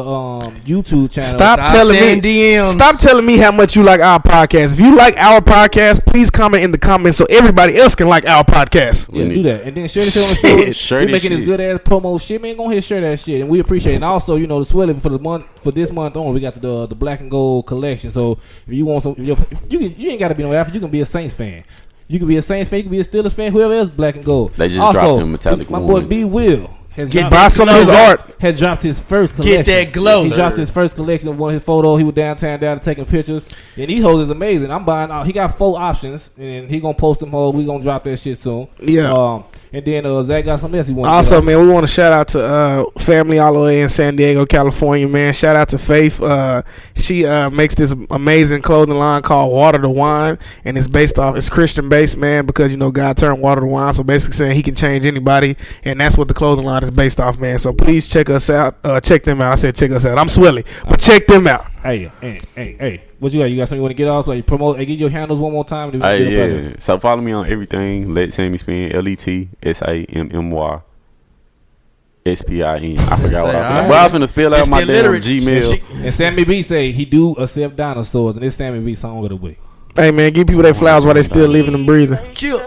YouTube channel. Stop telling me. DMs. Stop telling me how much you like our podcast. If you like our podcast, please comment in the comments so everybody else can like our podcast. Yeah, do that. And then share this shit on the Shit. story. We're making this good ass promo shit, man. Go ahead and share that shit. And we appreciate it. And also, you know, the Swelly for this month on, we got the black and gold collection. So if you want some, you ain't gotta be no athlete, you can be a Saints fan. You can be a Saints fan, you can be a Steelers fan, whoever else black and gold. They just also, dropped them metallic my ones. boy B Will has Buy some of his art. had dropped his first collection. Get that glow. He Sir. dropped his first collection of one of his photos. He was downtown taking pictures. And these hoes is amazing. I'm buying out. He got 4 options. And he going to post them hoes. We going to drop that shit soon. Yeah. And then Zach got something else he wants to Also, man, we want to shout out to family all the way in San Diego, California, man. Shout out to Faith. She makes this amazing clothing line called Water to Wine, and it's Christian based, man, because you know God turned water to wine, so basically saying He can change anybody, and that's what the clothing line is based off, man. So please check us out. Check them out. I said check us out. I'm Swelly, but check them out. Hey, what you got? You got something you want to get off? Like promote? Hey, give your handles one more time. Yeah. So follow me on everything. Let Sammy Spin. LETSAMMY SPIN. I forgot what I forgot. But I was finna spell out my damn Gmail. And Sammy B say he do accept dinosaurs, and this Sammy B song of the week. Hey, man, give people their flowers while they still living and breathing. Chill.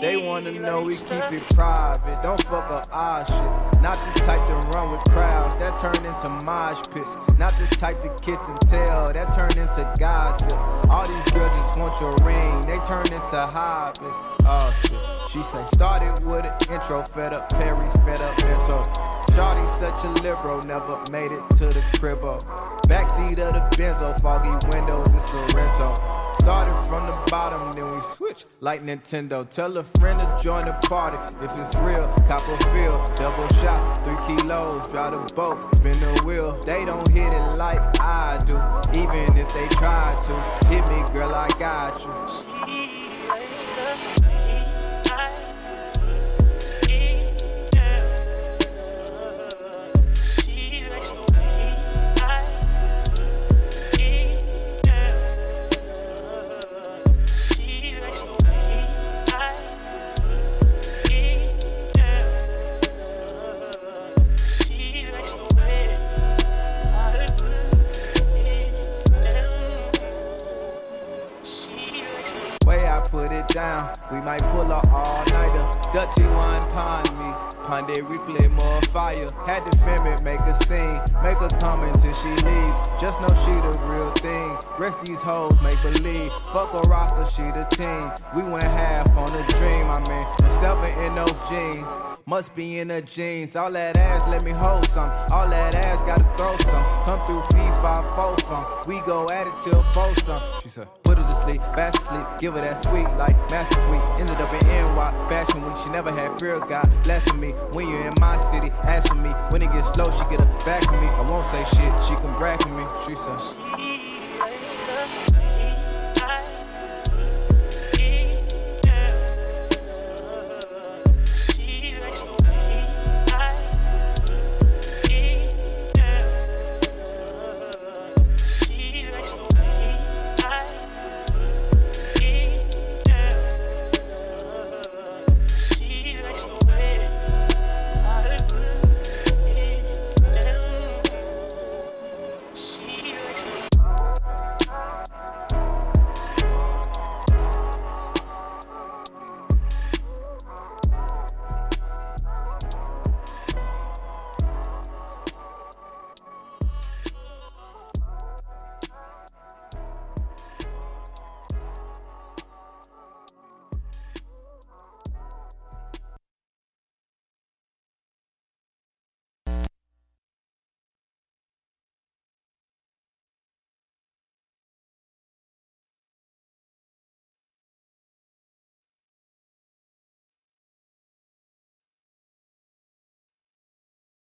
They wanna know we keep it private. Don't fuck up our shit. Not the type to run with crowds. That turn into mosh pits. Not the type to kiss and tell. That turn into gossip. All these girls just want your ring. They turn into hobbits. Oh shit. She say started with an intro. Fed up Perry's, fed up mental. Shawty's such a liberal. Never made it to the cribbo. Backseat of the Benzo. Foggy windows. It's a rental. Started from the bottom, then we switch like Nintendo. Tell a friend to join the party. If it's real, cop a feel. Double shots, 3 kilos. Drive the boat, spin the wheel. They don't hit it like I do. Even if they try to. Hit me, girl, I got you. Put it down, we might pull up all-nighter. Dutty one pond me, Ponde replay more fire. Had to film it, make a scene, make her come until she leaves. Just know she the real thing. Rest these hoes make believe. Fuck a roster, she the team. We went half on a dream, I mean, a 7 in those jeans. Must be in her jeans. All that ass, let me hold some. All that ass, gotta throw some. Come through FIFA, 4 some. We go at it till 4 some. She said, put her to sleep, fast asleep. Give her that sweet, like master sweet. Ended up in NY, fashion week. She never had fear of God blessing me. When you're in my city, asking me. When it gets slow, she get a back of me. I won't say shit, she can brag for me. She said,